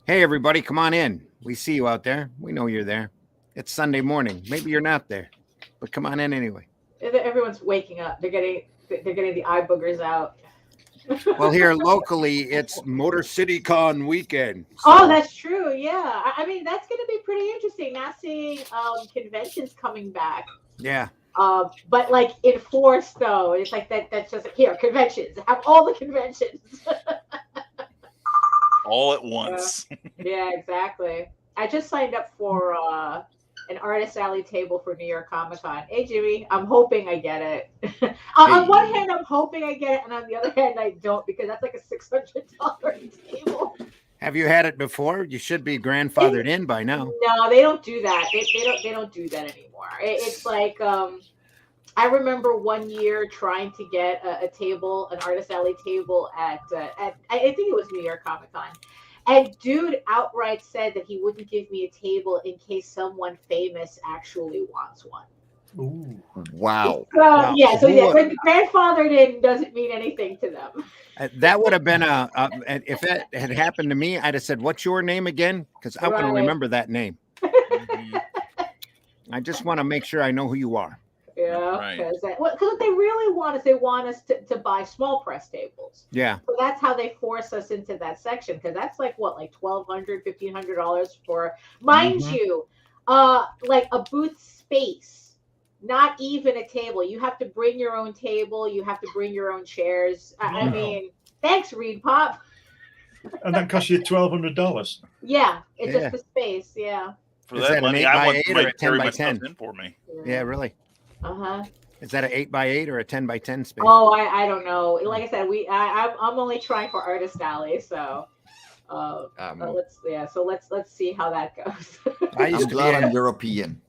Hey, everybody, come on in. We see you out there. We know you're there. It's Sunday morning. Maybe you're not there, but come on in anyway. Everyone's waking up. They're getting the eye boogers out. Well, here locally, it's Motor City Con weekend. Oh, that's true. Yeah, I mean that's going to be pretty interesting. Now seeing conventions coming back. Yeah. But like enforced though, it's like that. That's just here conventions. Have all the conventions. All at once. Yeah, exactly. I just signed up for an artist alley table for New York Comic Con. Hey, Jimmy, I'm hoping I get it. On one hand, I'm hoping I get it, and on the other hand, I don't because that's like a $600 table. Have you had it before? You should be grandfathered in by now. No, they don't do that. They don't do that anymore. It's like I remember one year trying to get a table, an artist alley table at I think it was New York Comic Con. And dude outright said that he wouldn't give me a table in case someone famous actually wants one. Ooh. Wow. Wow. Yeah, so yeah, when grandfathered in doesn't mean anything to them. That would have been if that had happened to me, I'd have said, "What's your name again?" Because I wouldn't remember that name. I just want to make sure I know who you are. Yeah, because what they really want is they want us to buy small press tables. Yeah. So that's how they force us into that section because that's like what, like $1,200, $1,500 for, mind you, like a booth space, not even a table. You have to bring your own table. You have to bring your own chairs. I mean, thanks, Reed Pop. And that costs you $1,200. Yeah, it's just the space. Yeah. For that money, I want somebody to carry my stuff in for me. Yeah, really. Is that an 8x8 or a 10x10 space? Oh, I don't know. Like I said, I'm only trying for artist alley, so let's see how that goes. I'm glad I'm European.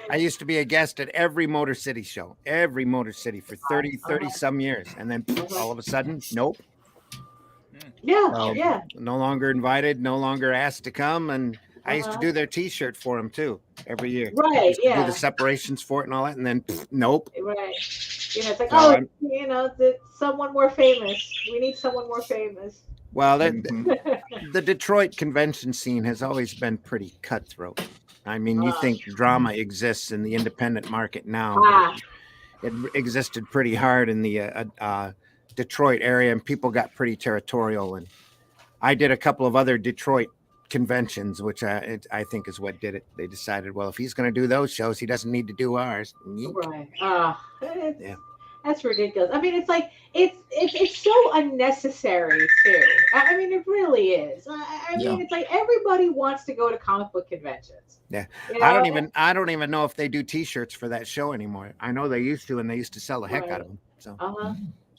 I used to be a guest at every Motor City show, every Motor City for 30 some years, and then all of a sudden, nope. Yeah. No longer invited, no longer asked to come, and I used to do their T-shirt for them too every year. Right. Yeah. Do the separations for it and all that, and then nope. Right. It's like someone more famous. We need someone more famous. Well, the Detroit convention scene has always been pretty cutthroat. I mean, you think drama exists in the independent market now? It existed pretty hard in the Detroit area, and people got pretty territorial. And I did a couple of other Detroit conventions, which I think is what did it. They decided, well, if he's going to do those shows, he doesn't need to do ours. Right. That's ridiculous. I mean, it's like it's so unnecessary too. I mean, it really is. I mean, it's like everybody wants to go to comic book conventions. Yeah. You know? I don't even know if they do T-shirts for that show anymore. I know they used to, and they used to sell the heck out of them. So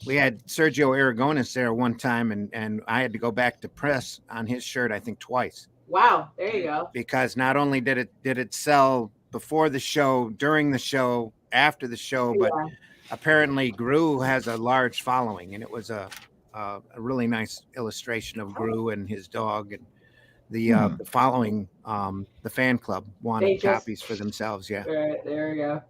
we had Sergio Aragonis there one time, and I had to go back to press on his shirt, I think twice. Wow, there you go. Because not only did it sell before the show, during the show, after the show, but apparently Gru has a large following, and it was a really nice illustration of Gru and his dog, and the following, the fan club wanted copies for themselves. Yeah, right, there you go.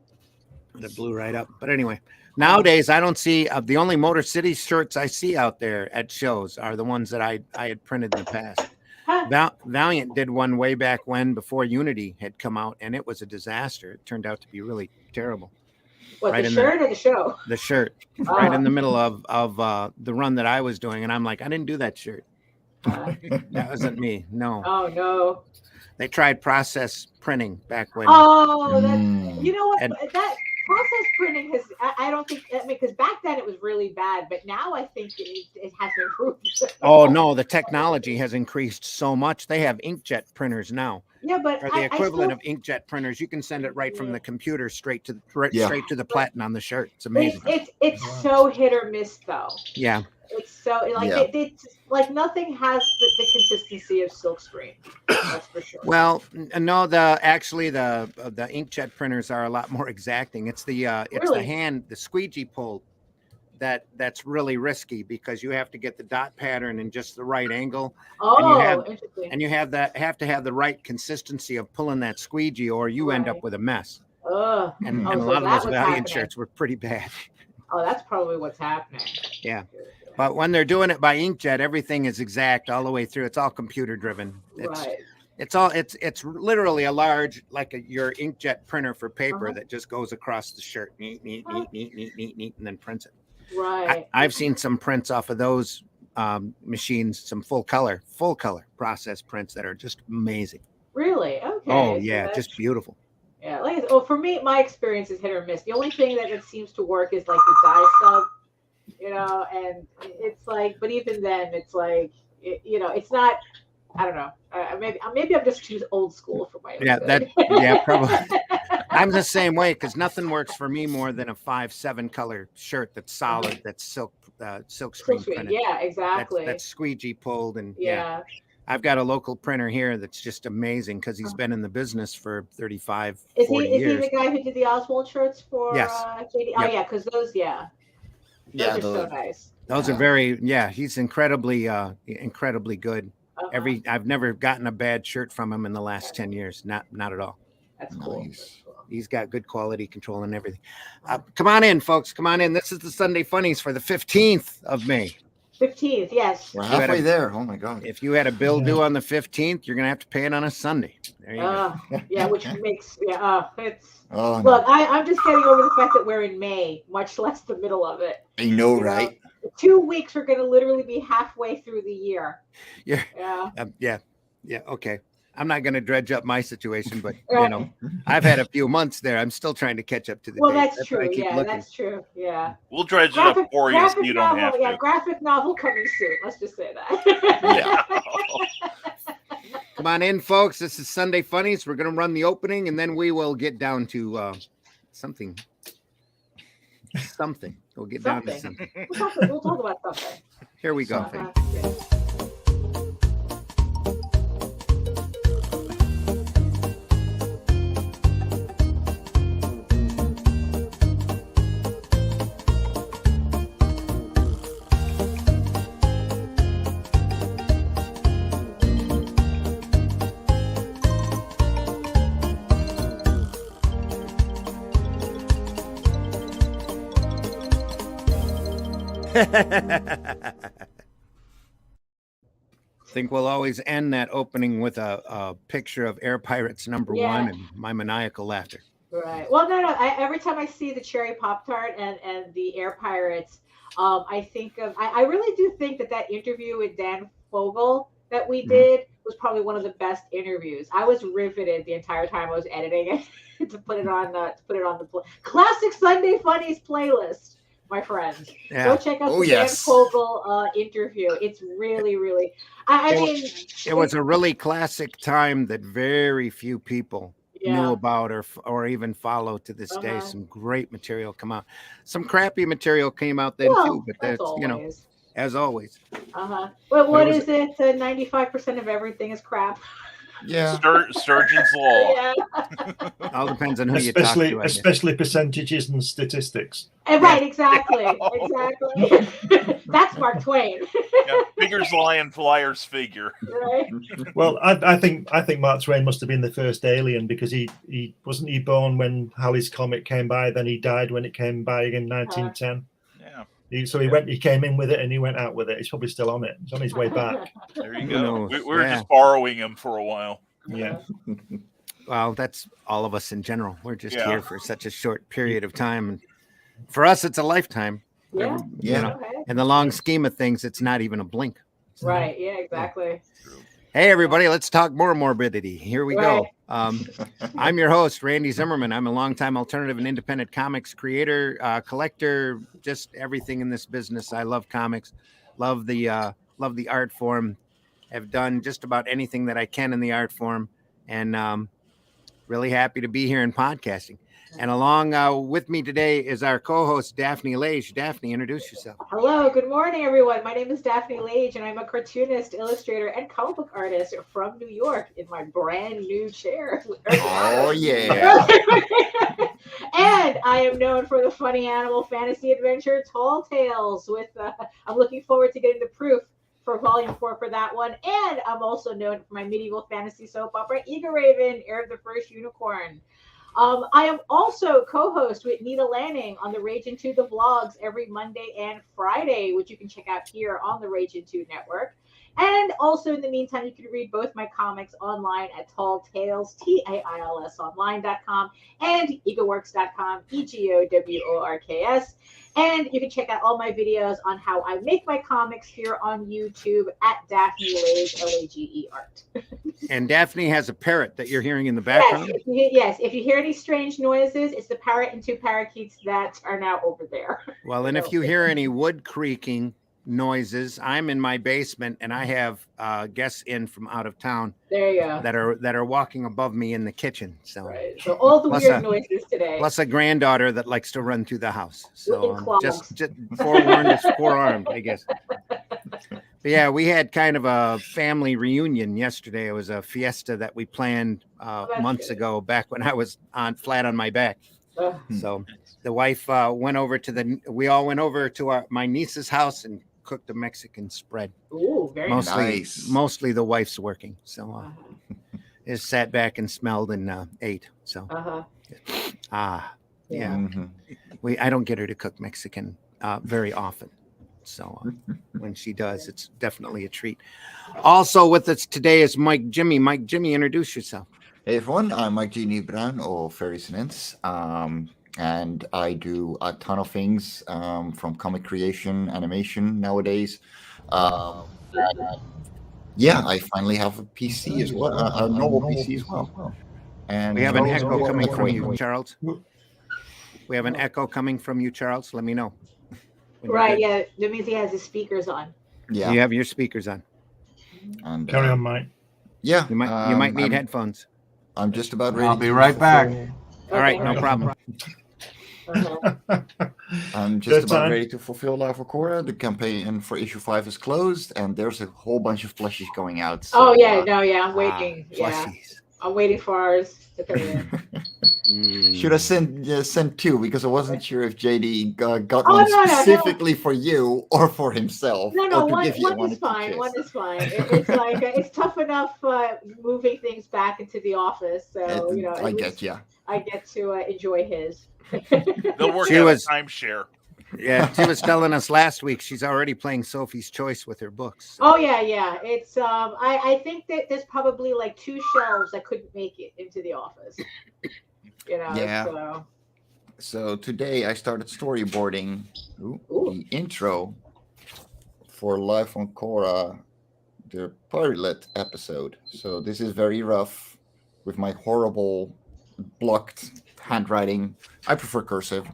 That blew right up. But anyway, nowadays I don't see the only Motor City shirts I see out there at shows are the ones that I had printed in the past. Valiant did one way back when, before Unity had come out, and it was a disaster. It turned out to be really terrible. What, right, the shirt or the show? The shirt, right in the middle of the run that I was doing, and I'm like, I didn't do that shirt. That wasn't me. No. Oh no. They tried process printing back when. Oh, you know what? That process printing has. I don't think. I mean, because back then it was really bad, but now I think it has improved. Oh no, the technology has increased so much. They have inkjet printers now. Yeah, but or the equivalent of inkjet printers. You can send it right from the computer straight to the platen on the shirt. It's amazing. It's so hit or miss though. Yeah. It's so like it's like nothing has the consistency of silkscreen. That's for sure. Well, no, the inkjet printers are a lot more exacting. It's the squeegee pull that's really risky because you have to get the dot pattern in just the right angle. Interesting. And you have to have the right consistency of pulling that squeegee, or you end up with a mess. And a lot of those Valiant shirts were pretty bad. Oh, that's probably what's happening. Yeah. But when they're doing it by inkjet, everything is exact all the way through. It's all computer driven. Right. It's literally a large, like your inkjet printer for paper that just goes across the shirt, neat, and then prints it. Right. I've seen some prints off of those machines, some full color process prints that are just amazing. Really? Okay. Oh yeah, just beautiful. Yeah, for me, my experience is hit or miss. The only thing that seems to work is like the die stub, and it's like, but even then, it's like, it's not. I don't know. Maybe I'm just too old school for my. Probably. I'm the same way because nothing works for me more than a 5/7 color shirt that's solid, that's silk screen printed. Yeah, exactly. That's squeegee pulled and I've got a local printer here that's just amazing because he's been in the business for 35, 40 years. Is he the guy who did the Oswald shirts for JD? Yep. Oh yeah, because those are so nice. Those are very he's incredibly good. I've never gotten a bad shirt from him in the last 10 years. Not at all. That's cool. Nice. He's got good quality control and everything. Come on in, folks. Come on in. This is the Sunday Funnies for the 15th of May. 15th, yes. We're halfway there. Oh my God. If you had a bill due on the 15th, you're going to have to pay it on a Sunday. There you go. Yeah, which makes, it's. Oh, look, I'm just getting over the fact that we're in May, much less the middle of it. I know, right? 2 weeks, we're going to literally be halfway through the year. Yeah. Okay. I'm not going to dredge up my situation, but I've had a few months there. I'm still trying to catch up to the. Well, date. that's true. Yeah, that's true. Yeah. We'll dredge it up for you so you don't have to. Yeah, graphic novel coming soon. Let's just say that. Yeah. Come on in, folks. This is Sunday Funnies. We're going to run the opening, and then we will get down to something. We'll get down to something. We'll talk about something. Here we go. I think we'll always end that opening with a picture of Air Pirates #1 and my maniacal laughter. Right. Well, no. Every time I see the cherry Pop-Tart and the Air Pirates, I think of. I really do think that interview with Dan Fogel that we did was probably one of the best interviews. I was riveted the entire time I was editing it to put it on the classic Sunday Funnies playlist. My friends, go check out the Dan Fogel interview. It's really, really. I mean, it was a really classic time that very few people knew about or even follow to this day. Some great material come out. Some crappy material came out then too, but that's as always. Well, what is it? 95% of everything is crap. Yeah. Sturgeon's law. Yeah. All depends on who you talk to. Especially percentages and statistics. Right, exactly. That's Mark Twain. Figures lie and flyers figure. Right. Well, I think Mark Twain must have been the first alien because he wasn't born when Halley's Comet came by, then he died when it came by in 1910. He came in with it and he went out with it. He's probably still on it. He's on his way back. There you go. We were just borrowing him for a while. Yeah. Well, that's all of us in general. We're just here for such a short period of time. And for us, it's a lifetime. Yeah. In the long scheme of things, it's not even a blink. Right. Yeah, exactly. Hey, everybody, let's talk more morbidity. Here we go. I'm your host, Randy Zimmerman. I'm a longtime alternative and independent comics creator, collector, just everything in this business. I love comics, love the art form. Have done just about anything that I can in the art form, and really happy to be here in podcasting. And along with me today is our co-host, Daphne Lage. Daphne, introduce yourself. Hello, good morning, everyone. My name is Daphne Lage, and I'm a cartoonist, illustrator, and comic book artist from New York in my brand new chair. Oh, yeah. And I am known for the funny animal fantasy adventure, Tall Tales. I'm looking forward to getting the proof for Volume 4 for that one. And I'm also known for my medieval fantasy soap opera, Eagle Raven, Heir of the First Unicorn. I am also co-host with Nita Lanning on the RAGIN 2 The Vlogs every Monday and Friday, which you can check out here on the RAGIN 2 network. And also, in the meantime, you can read both my comics online at Tall Tales, TAILSonline.com, and egoworks.com, EGOWORKS. And you can check out all my videos on how I make my comics here on YouTube at Daphne Lage, Lage Art. And Daphne has a parrot that you're hearing in the background? Yes, if you hear any strange noises, it's the parrot and 2 parakeets that are now over there. Well, and if you hear any wood creaking noises, I'm in my basement and I have guests in from out of town. There you go. That are walking above me in the kitchen. So, right. So all the weird noises today. Plus a granddaughter that likes to run through the house. So just forewarned is forearmed, I guess. But yeah, we had kind of a family reunion yesterday. It was a fiesta that we planned months ago, back when I was flat on my back. So the wife went over to we all went over to my niece's house and cooked a Mexican spread. Ooh, very nice. Mostly the wife's working. So just sat back and smelled and ate. So yeah. Mm-hmm. I don't get her to cook Mexican very often. So when she does, it's definitely a treat. Also with us today is Mike Jimmy. Mike Jimmy, introduce yourself. Hey everyone, I'm Mike Genie Brown or Fairy Sinence. And I do a ton of things from comic creation, animation nowadays. Yeah, I finally have a PC as well, a normal PC as well. And we have an echo coming from you, Charles. We have an echo coming from you, Charles. Let me know. Right, yeah. That means he has his speakers on. Yeah. You have your speakers on. And, carry on, Mike. Yeah. You might need headphones. I'm just about ready. I'll be right back. All right, no problem. I'm just about ready to fulfill Life of Korra. The campaign for issue 5 is closed, and there's a whole bunch of plushies going out. So, I'm waiting. I'm waiting for ours to come in. Should I send 2 because I wasn't sure if JD got one specifically for you or for himself. No, one is fine. One is fine. It's like it's tough enough moving things back into the office, so I get to enjoy his. They'll work out a timeshare. Yeah, she was telling us last week she's already playing Sophie's Choice with her books. So. Oh yeah. It's I think that there's probably like 2 shelves that couldn't make it into the office. Yeah. So today I started storyboarding the intro for Life on Korra, the pilot episode. So this is very rough with my horrible blocked handwriting. I prefer cursive,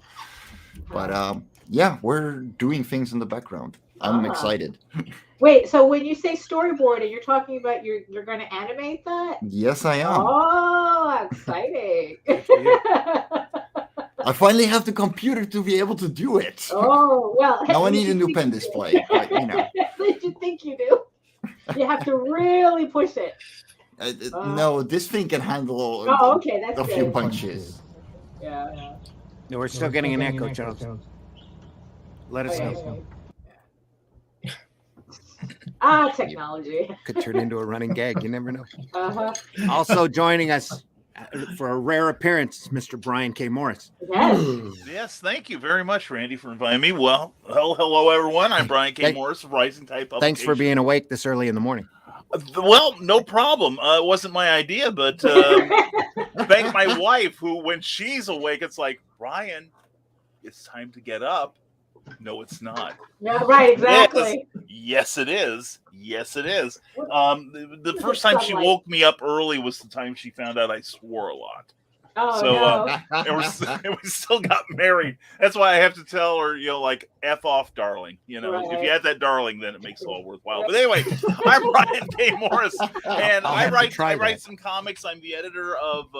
but yeah, we're doing things in the background. I'm excited. Wait, so when you say storyboarding, you're talking about you're going to animate that? Yes, I am. Oh, exciting! I finally have the computer to be able to do it. Oh well. Now I need a new pen display, but You think you do? You have to really push it. No, this thing can handle that's a few punches. Yeah. No, we're still getting an echo, Charles. Let us know. Technology. Could turn into a running gag. You never know. Also joining us for a rare appearance, Mr. Brian K. Morris. Yes, thank you very much, Randy, for inviting me. Well, hello, everyone. I'm Brian K. Morris of Rising Tide Publications. Thanks for being awake this early in the morning. Well, no problem. It wasn't my idea, but thank my wife, who, when she's awake, it's like, Brian, it's time to get up. No, it's not. Yeah, right, exactly. Yes, it is. Yes, it is. The first time she woke me up early was the time she found out I swore a lot. Oh, so, and we still got married. That's why I have to tell her, like, F off, darling. If you add that darling, then it makes it all worthwhile. But anyway, I'm Brian K. Morris, and I write some comics. I'm the editor of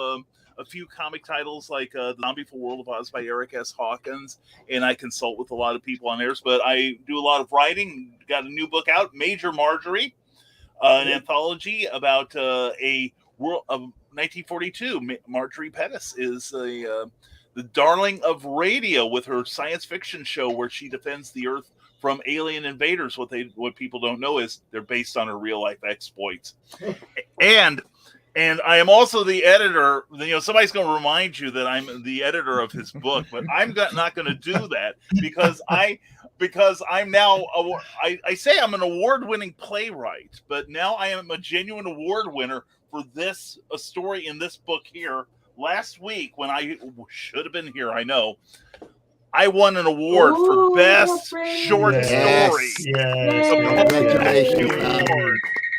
a few comic titles like The Zombie for World of Oz by Eric S. Hawkins, and I consult with a lot of people on theirs, but I do a lot of writing. Got a new book out, Major Marjorie, an anthology about a world of 1942. Marjorie Pettis is the darling of radio with her science fiction show where she defends the Earth from alien invaders. What people don't know is they're based on her real life exploits. And And I am also the editor. Somebody's going to remind you that I'm the editor of his book, but I'm not going to do that because I'm now. I say I'm an award-winning playwright, but now I am a genuine award winner for a story in this book here. Last week, when I should have been here, I know. I won an award for best short story. Yes. Congratulations.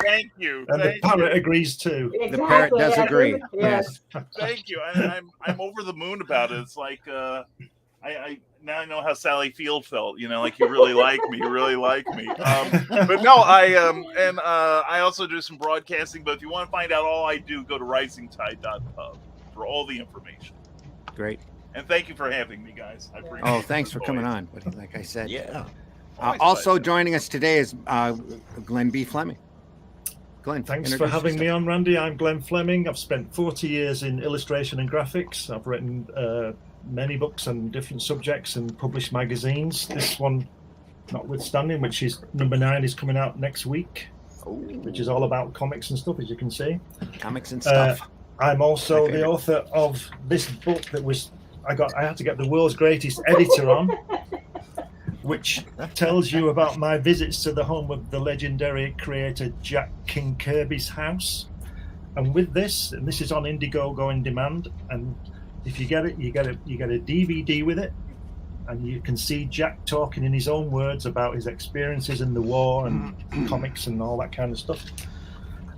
Thank you. And the parrot agrees too. Exactly. The parrot does agree. Yes. Thank you. And I'm over the moon about it. It's like I now I know how Sally Field felt. Like you really like me. You really like me. But no, I also do some broadcasting. But if you want to find out all I do, go to risingtide.pub for all the information. Great. And thank you for having me, guys. I appreciate it. Thanks for coming on, buddy. Like I said. Yeah. Also joining us today is Glenn B. Fleming. Glenn, thanks for having me on, Randy. I'm Glenn Fleming. I've spent 40 years in illustration and graphics. I've written many books on different subjects and published magazines. This one, notwithstanding, which is number 9, is coming out next week, which is all about comics and stuff, as you can see. Comics and stuff. I'm also the author of this book that I had to get the world's greatest editor on, which tells you about my visits to the home of the legendary creator Jack King Kirby's house. And with this, and this is on Indiegogo in demand, and if you get it, you get a DVD with it, and you can see Jack talking in his own words about his experiences in the war and comics and all that kind of stuff.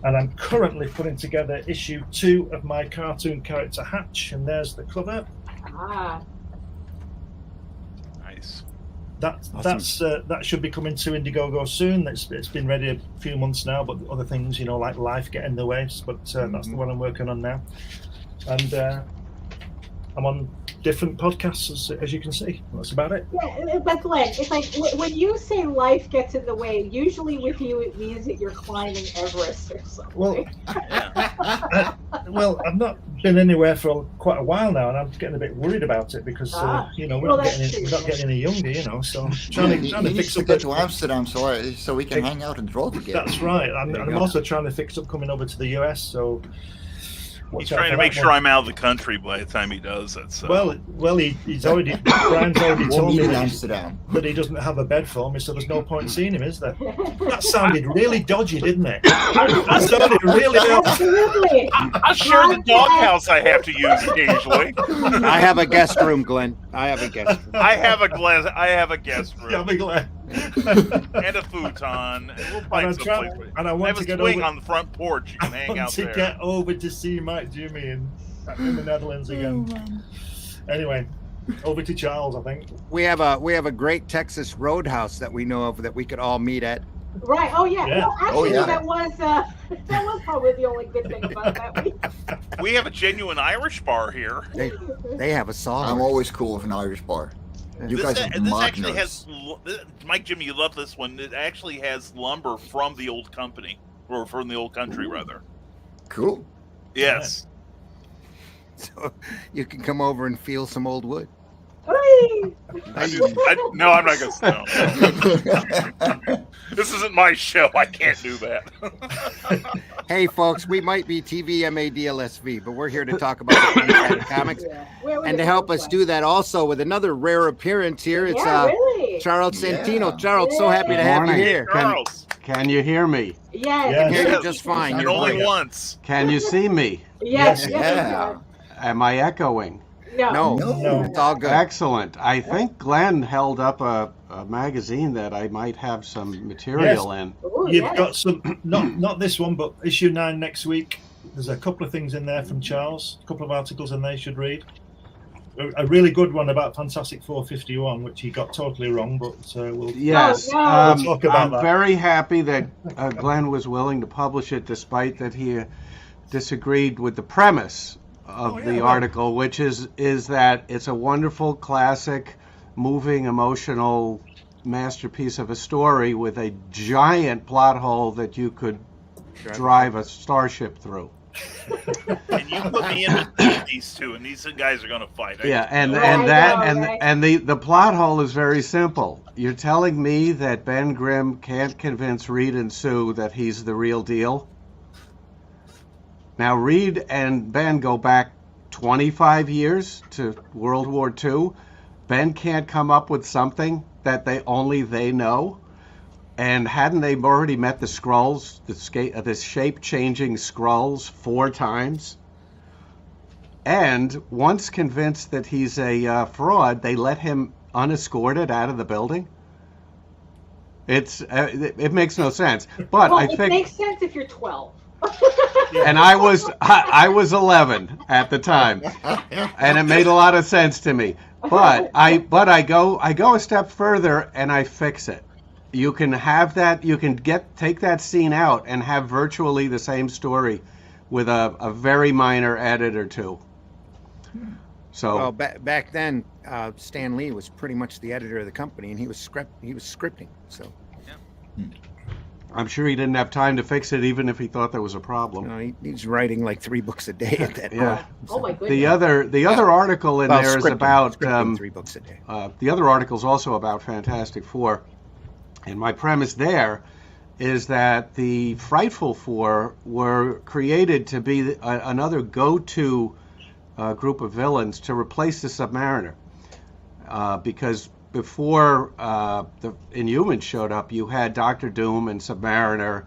And I'm currently putting together issue 2 of my cartoon character Hatch, and there's the cover. Nice. That should be coming to Indiegogo soon. It's been ready a few months now, but other things, like life get in the way. But that's the one I'm working on now, and I'm on different podcasts, as you can see. That's about it. Yeah, but Glenn, it's like when you say life gets in the way, usually with you it means that you're climbing Everest or something. Well, I've not been anywhere for quite a while now, and I'm getting a bit worried about it because we're not getting any younger, So I'm trying to fix up. Get to Amsterdam so we can hang out and draw together. That's right. I'm also trying to fix up coming over to the US. So. He's trying to make sure I'm out of the country by the time he does it. So. Well, he's already. Brian's already told me that he doesn't have a bed for me, so there's no point in seeing him, is there? That sounded really dodgy, didn't it? That sounded really dodgy. I'll share the doghouse I have to use occasionally. I have a guest room, Glenn. I have a guest room. I have a guest room. Yeah, Glenn. And a futon. We'll find some and I want to get over on the front porch. You can hang out there. To get over to see Mike Jimmy in the Netherlands again. Anyway, over to Charles. I think we have a great Texas Roadhouse that we know of that we could all meet at. Right. Oh yeah. No, actually, that was probably the only good thing about that week. We have a genuine Irish bar here. They have a song. I'm always cool with an Irish bar. You guys are this actually has Mike Jimmy. You love this one. It actually has lumber from the old company, or from the old country, rather. Cool. Yes. So you can come over and feel some old wood. No, I'm not going to. No. This isn't my show. I can't do that. Hey, folks, we might be TVMADLSV, but we're here to talk about comics. And to help us do that also with another rare appearance here, it's Charles Santino. Charles, so happy to have you here. Can you hear me? Yes. I can hear you just fine. And only once. Can you see me? Yes. Am I echoing? No, it's all good. Excellent. I think Glenn held up a magazine that I might have some material in. Ooh, You've got some, not this one, but issue 9 next week. There's a couple of things in there from Charles, a couple of articles in there you should read. A really good one about Fantastic 451, which he got totally wrong, but we'll talk about that. I'm very happy that Glenn was willing to publish it, despite that he disagreed with the premise of the article, which is that it's a wonderful, classic, moving, emotional masterpiece of a story with a giant plot hole that you could drive a starship through. And you put me in with these two, and these guys are going to fight. And the plot hole is very simple. You're telling me that Ben Grimm can't convince Reed and Sue that he's the real deal? Now, Reed and Ben go back 25 years to World War II. Ben can't come up with something that only they know. And hadn't they already met the Skrulls, the shape-changing Skrulls 4 times? And once convinced that he's a fraud, they let him unescorted out of the building. It makes no sense. But well, I think it makes sense if you're 12. And I was 11 at the time, and it made a lot of sense to me. But I go a step further and I fix it. You can have that. You can take that scene out and have virtually the same story with a very minor edit or two. So well, back then, Stan Lee was pretty much the editor of the company, and he was scripting. So I'm sure he didn't have time to fix it, even if he thought there was a problem. You know, he's writing like 3 books a day at that point. Yeah. Oh my goodness. The other article in there is about scripting 3 books a day. The other article is also about Fantastic Four, and my premise there is that the Frightful Four were created to be another go-to group of villains to replace the Submariner, because before the Inhumans showed up, you had Doctor Doom and Submariner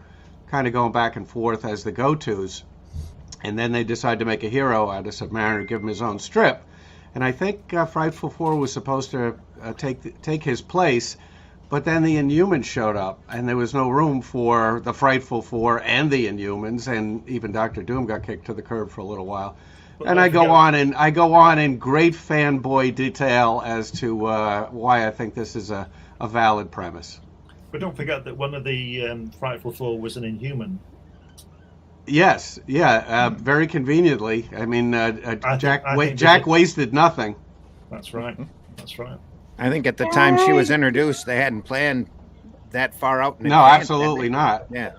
kind of going back and forth as the go-tos, and then they decided to make a hero out of Submariner, give him his own strip, and I think Frightful Four was supposed to take his place, but then the Inhumans showed up, and there was no room for the Frightful Four and the Inhumans, and even Doctor Doom got kicked to the curb for a little while. And I go on in great fanboy detail as to why I think this is a valid premise. But don't forget that one of the Frightful Four was an Inhuman. Yes, yeah, very conveniently. I mean, Jack wasted nothing. That's right. That's right. I think at the time she was introduced, they hadn't planned that far out. No, absolutely not. Yeah.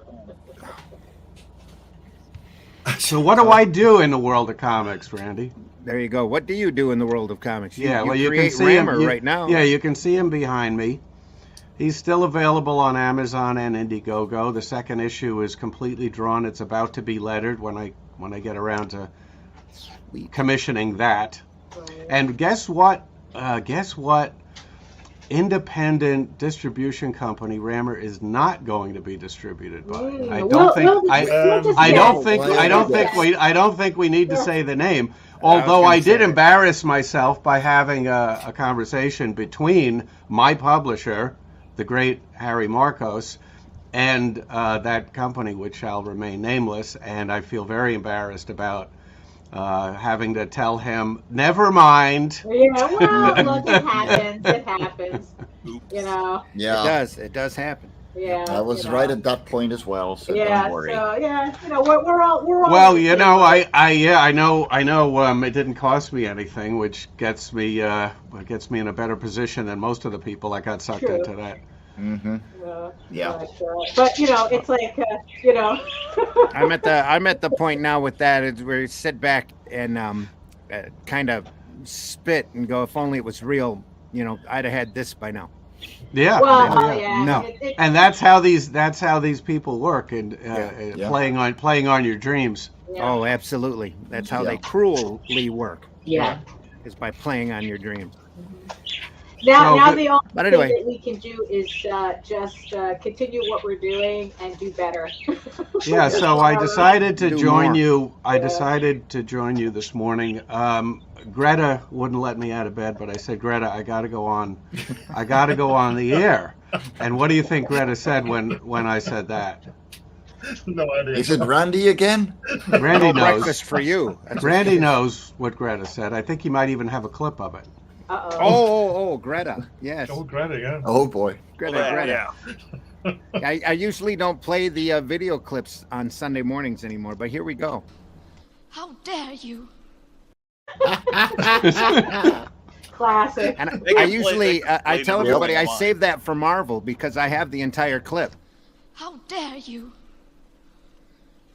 So what do I do in the world of comics, Randy? There you go. What do you do in the world of comics? You can see him right now. Yeah, you can see him behind me. He's still available on Amazon and Indiegogo. The second issue is completely drawn. It's about to be lettered when I get around to commissioning that. And guess what? Independent distribution company Rammer is not going to be distributed by. I don't think we need to say the name. Although I did embarrass myself by having a conversation between my publisher, the great Harry Marcos, and that company, which shall remain nameless, and I feel very embarrassed about having to tell him, never mind. Yeah, well, look, it happens. It happens. You know. Yeah. It does happen. Yeah. I was right at that point as well, so don't worry. So yeah, you know, we're all. Well, you know, I know. It didn't cost me anything, which gets me in a better position than most of the people that got sucked into that. Mm-hmm. Yeah. But you know, it's like you know. I'm at the point now with that is where you sit back and kind of spit and go, if only it was real, you know, I'd have had this by now. Yeah. Well, yeah. No. And that's how these people work, and playing on your dreams. Yeah. Oh, absolutely. That's how they cruelly work. Yeah. Is by playing on your dreams. Now the only thing that we can do is just continue what we're doing and do better. Yeah, so I decided to join you. I decided to join you this morning. Greta wouldn't let me out of bed, but I said, Greta, I got to go on. I got to go on the air. And what do you think Greta said when I said that? No idea. Is it Randy again? Randy knows. Breakfast for you. Randy knows what Greta said. I think he might even have a clip of it. Oh, Greta. Yes. Oh, Greta, yeah. Oh, boy. Greta. I usually don't play the video clips on Sunday mornings anymore, but here we go. How dare you? Classic. And I usually, I tell everybody I save that for Marvel because I have the entire clip. How dare you?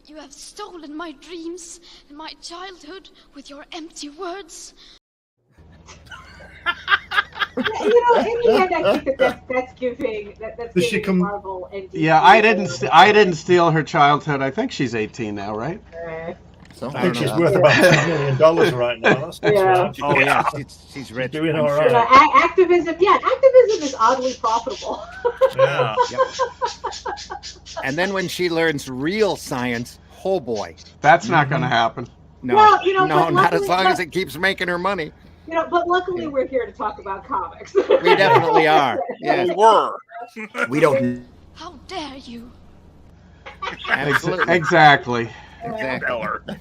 You have stolen my dreams and my childhood with your empty words. You know, in the end, I think that's giving Marvel and DC. Yeah, I didn't steal her childhood. I think she's 18 now, right? I think she's worth about $10 million right now. That's right. Oh yeah, she's rich. She's doing all right. Activism is oddly profitable. Yeah. Yep. And then when she learns real science, oh boy, that's not going to happen. No, well, no, not as long as it keeps making her money. But luckily we're here to talk about comics. We definitely are. Yeah, We were. We don't. How dare you? absolutely. Exactly. Exactly. Tell her. But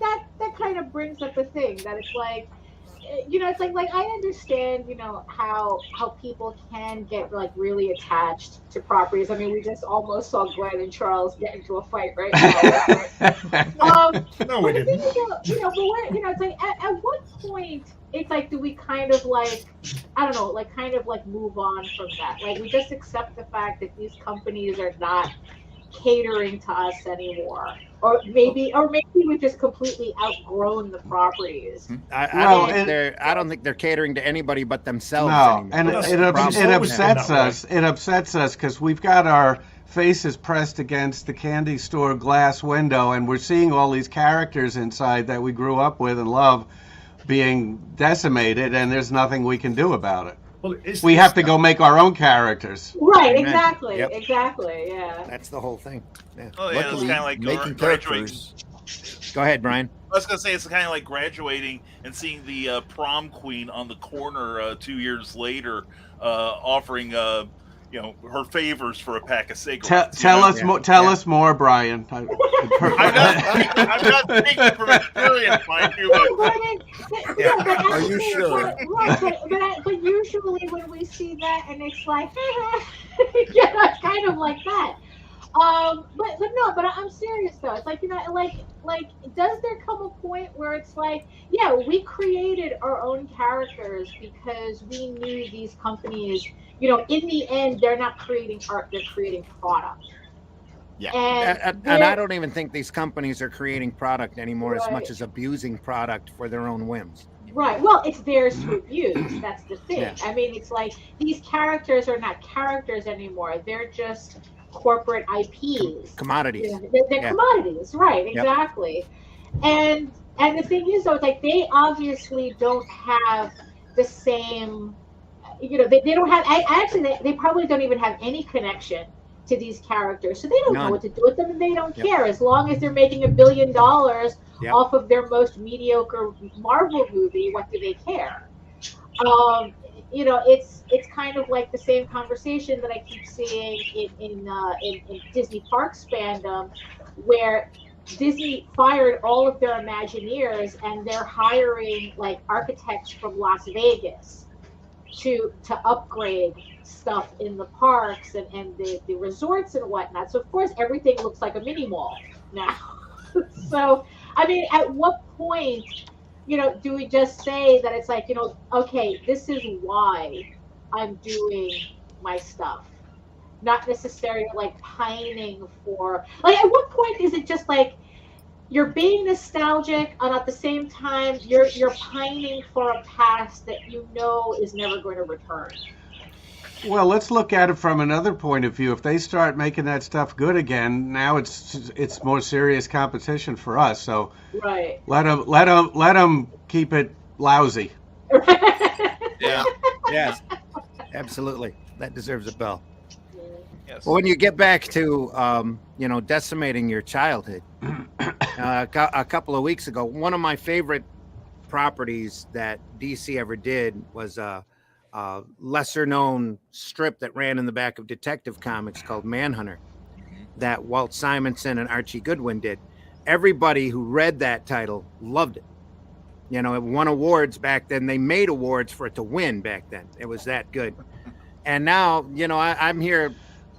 that kind of brings up the thing that it's like, it's like I understand, how people can get like really attached to properties. I mean, we just almost saw Glenn and Charles get into a fight right now. No, we didn't. But where, it's like at what point it's like, do we kind of like, I don't know, like kind of like move on from that? Like we just accept the fact that these companies are not catering to us anymore, or maybe we've just completely outgrown the properties. I don't think they're catering to anybody but themselves anymore. And it upsets us. It upsets us because we've got our faces pressed against the candy store glass window, and we're seeing all these characters inside that we grew up with and love being decimated, and there's nothing we can do about it. Well, we have to go make our own characters. Right, Amen. Exactly, Yep. Exactly, yeah. That's the whole thing. Yeah. Oh, yeah, it's kind of like making graduating. characters. Go ahead, Brian. I was gonna say it's kind of like graduating and seeing the prom queen on the corner 2 years later, offering her favors for a pack of cigarettes. Tell us more, Brian. I'm not speaking from experience, mind you. Are you sure? But usually when we see that, and it's like, it's kind of like that. But I'm serious though. It's like, like does there come a point where it's like, yeah, we created our own characters because we knew these companies, in the end, they're not creating art, they're creating product. Yeah. And I don't even think these companies are creating product anymore as much Right. as abusing product for their own whims. Right. Well, it's theirs to abuse. That's the thing. Yeah. I mean, it's like these characters are not characters anymore. They're just corporate IPs. Commodities. They're commodities. Right. Exactly. And the thing is, though, it's like they obviously don't have the same. They don't have. They probably don't even have any connection to these characters, so they don't know what to do with them, and they don't care as long as they're making $1 billion off of their most mediocre Marvel movie. What do they care? It's kind of like the same conversation that I keep seeing in Disney Parks fandom, where Disney fired all of their Imagineers and they're hiring like architects from Las Vegas to upgrade stuff in the parks and the resorts and whatnot. So of course everything looks like a mini mall now. So I mean, at what point, do we just say that it's like, okay, this is why I'm doing my stuff, not necessarily like pining for, like, at what point is it just like you're being nostalgic and at the same time you're pining for a past that is never going to return? Well, let's look at it from another point of view. If they start making that stuff good again, now it's more serious competition for us. So right. let them keep it lousy. Yeah. Yes. Absolutely. That deserves a bell. Yes. Well, when you get back to decimating your childhood, a couple of weeks ago, one of my favorite properties that DC ever did was a lesser known strip that ran in the back of Detective Comics called Manhunter that Walt Simonson and Archie Goodwin did. Everybody who read that title loved it. It won awards back then. They made awards for it to win back then. It was that good. And now, I'm here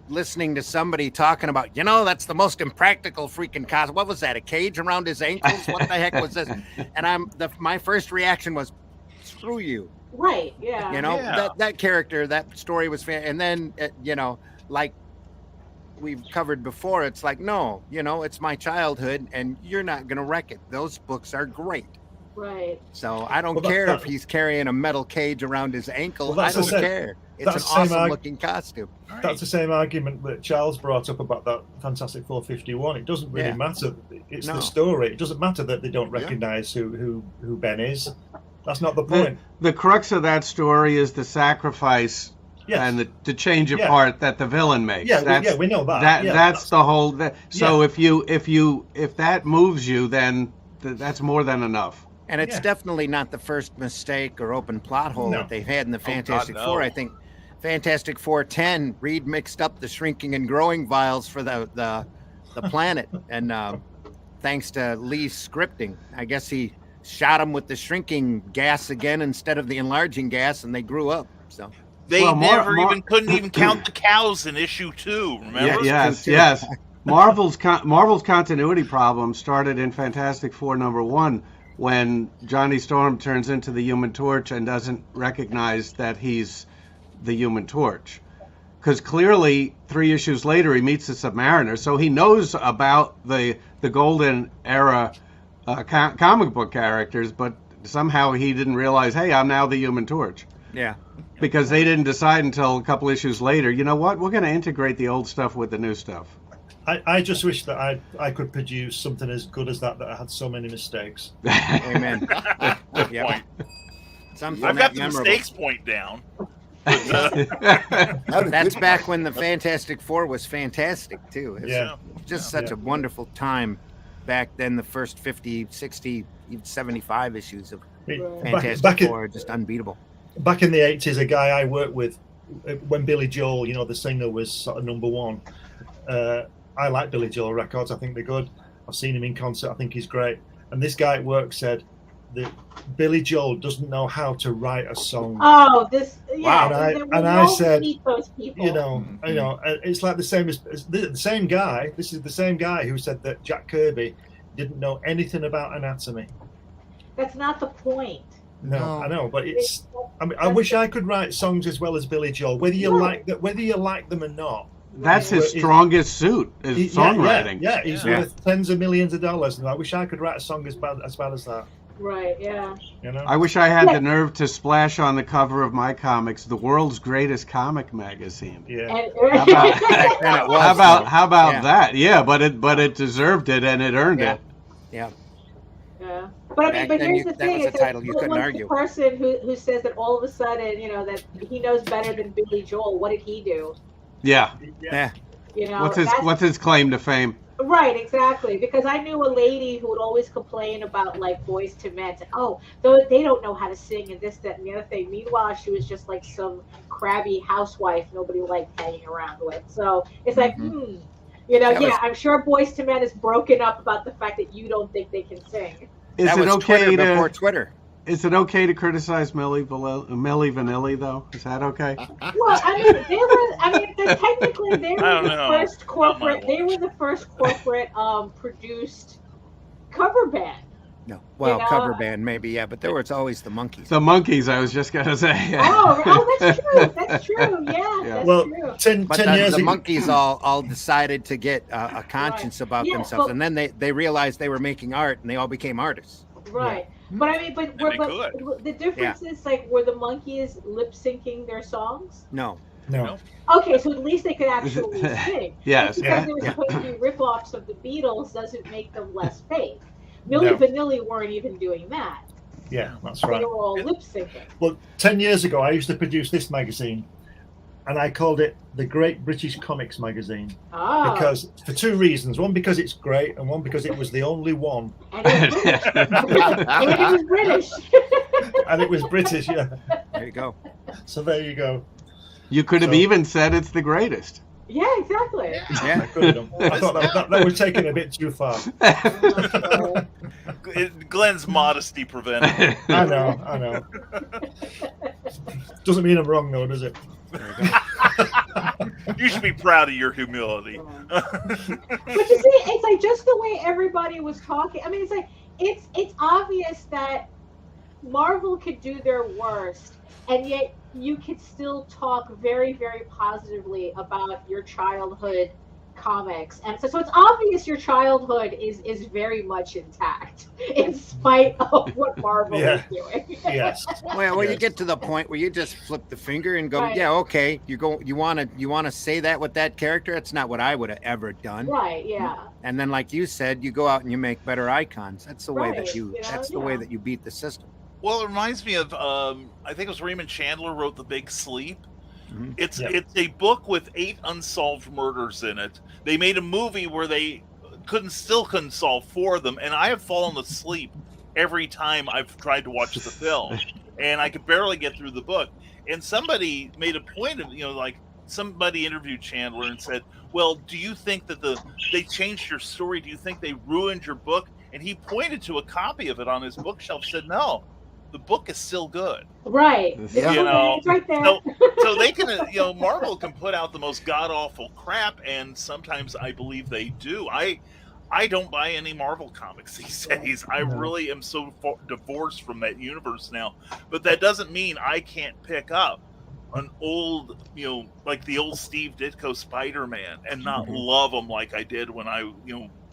listening to somebody talking about, that's the most impractical freaking costume. What was that? A cage around his ankles? What the heck was this? And my first reaction was, screw you. Right. Yeah. That character, that story was fan. And then, like we've covered before, it's like, no, it's my childhood and you're not going to wreck it. Those books are great. Right. So I don't care if he's carrying a metal cage around his ankle. I don't care. It's an awesome looking costume. That's the same argument that Charles brought up about that Fantastic Four 51. It doesn't really matter. It's the story. It doesn't matter that they don't recognize who Ben is. That's not the point. The crux of that story is the sacrifice and the change of heart that the villain makes. We know that. That's the whole. So if that moves you, then that's more than enough. And it's definitely not the first mistake or open plot hole that they've had in the Fantastic Four. I think Fantastic Four 10, Reed mixed up the shrinking and growing vials for the planet, and thanks to Lee's scripting, I guess he shot them with the shrinking gas again instead of the enlarging gas, and they grew up. So they couldn't even count the cows in issue 2. Remember? Yes. Marvel's continuity problem started in Fantastic Four #1 when Johnny Storm turns into the Human Torch and doesn't recognize that he's the Human Torch. Because clearly, 3 issues later, he meets the Submariner, so he knows about the Golden Era comic book characters, but somehow he didn't realize, hey, I'm now the Human Torch. Yeah. Because they didn't decide until a couple issues later, you know what, we're going to integrate the old stuff with the new stuff. I just wish that I could produce something as good as that had so many mistakes. Amen. Yeah. I've got the mistakes point down. That's back when the Fantastic Four was fantastic, too. It's such a wonderful time back then. The first 50, 60, even 75 issues of Fantastic Four are just unbeatable. Back in the 80s, a guy I worked with, when Billy Joel, the singer, was sort of #1, I like Billy Joel records. I think they're good. I've seen him in concert. I think he's great. And this guy at work said that Billy Joel doesn't know how to write a song. Oh, wow! And I said, those people. It's like the same guy. This is the same guy who said that Jack Kirby didn't know anything about anatomy. That's not the point. No, I know, but it's. I mean, I wish I could write songs as well as Billy Joel. Whether you like them or not. That's his strongest suit, is songwriting. Yeah, he's worth tens of millions of dollars, and I wish I could write a song as bad as that. Right, yeah. I wish I had the nerve to splash on the cover of my comics, the world's greatest comic magazine. Yeah. How about that? Yeah, but it deserved it, and it earned it. Yeah. Yeah. But I mean, here's the thing: that was a title you couldn't argue. The person who says that all of a sudden, that he knows better than Billy Joel, what did he do? Yeah. What's his claim to fame? Right, exactly. Because I knew a lady who would always complain about like Boys to Men. They don't know how to sing and this, that, and the other thing. Meanwhile, she was just like some crabby housewife nobody liked hanging around with. So it's like, I'm sure Boys to Men is broken up about the fact that you don't think they can sing. Is it okay before Twitter? Is it okay to criticize Milli Vanilli, though? Is that okay? Well, technically they were the first corporate. They were the first corporate produced cover band. No, cover band maybe, but there was always the Monkees. The Monkees, I was just gonna say. That's true. That's true. Yeah. That's true. 10 years the Monkees all decided to get a conscience about themselves, and then they realized they were making art, and they all became artists. Right. Yeah. But I mean, but the difference is like, were the Monkees lip syncing their songs? No. Okay, so at least they could actually sing. Yes. Because they were supposed to be rip-offs of the Beatles doesn't make them less fake. Milli Vanilli weren't even doing that. Yeah, that's right. They were all lip syncing. Well, 10 years ago, I used to produce this magazine, and I called it the Great British Comics Magazine. Because for 2 reasons. One, because it's great, and one, because it was the only one. And it was British. And it was British, yeah. There you go. So there you go. You could have even said it's the greatest. Yeah, exactly. Yeah. I could have. I thought that was taken a bit too far. Glenn's modesty prevented it. I know. Doesn't mean I'm wrong, though, does it? You should be proud of your humility. But you see, it's like just the way everybody was talking. I mean, it's like it's obvious that Marvel could do their worst, and yet you could still talk very, very positively about your childhood comics, and so it's obvious your childhood is very much intact in spite of what Marvel is doing. Yes. Well, you get to the point where you just flip the finger and go, yeah, okay. You want to say that with that character? That's not what I would have ever done. Right. Yeah. And then, like you said, you go out and you make better icons. That's the way that you. That's the way that you beat the system. Well, it reminds me of I think it was Raymond Chandler wrote The Big Sleep. Mm-hmm. It's a book with 8 unsolved murders in it. They made a movie where they couldn't solve 4 of them, and I have fallen asleep every time I've tried to watch the film, and I could barely get through the book. And somebody made a point of, like somebody interviewed Chandler and said, "Well, do you think that they changed your story? Do you think they ruined your book?" And he pointed to a copy of it on his bookshelf, said, "No. The book is still good." Right. It's right there. So they can, Marvel can put out the most god-awful crap, and sometimes I believe they do. I don't buy any Marvel comics these days. I really am so divorced from that universe now. But that doesn't mean I can't pick up an old, like the old Steve Ditko Spider-Man and not love them like I did when I,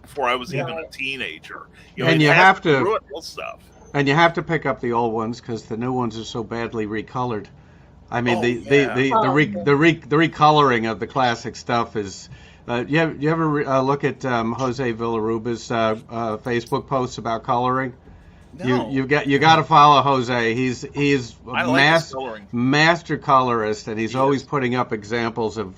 before I was even a teenager. And you have to ruin real stuff. And you have to pick up the old ones because the new ones are so badly recolored. I mean, the recoloring of the classic stuff is. You ever look at Jose Villaruba's Facebook posts about coloring? No. You got to follow Jose. He's a master colorist, and he's always putting up examples of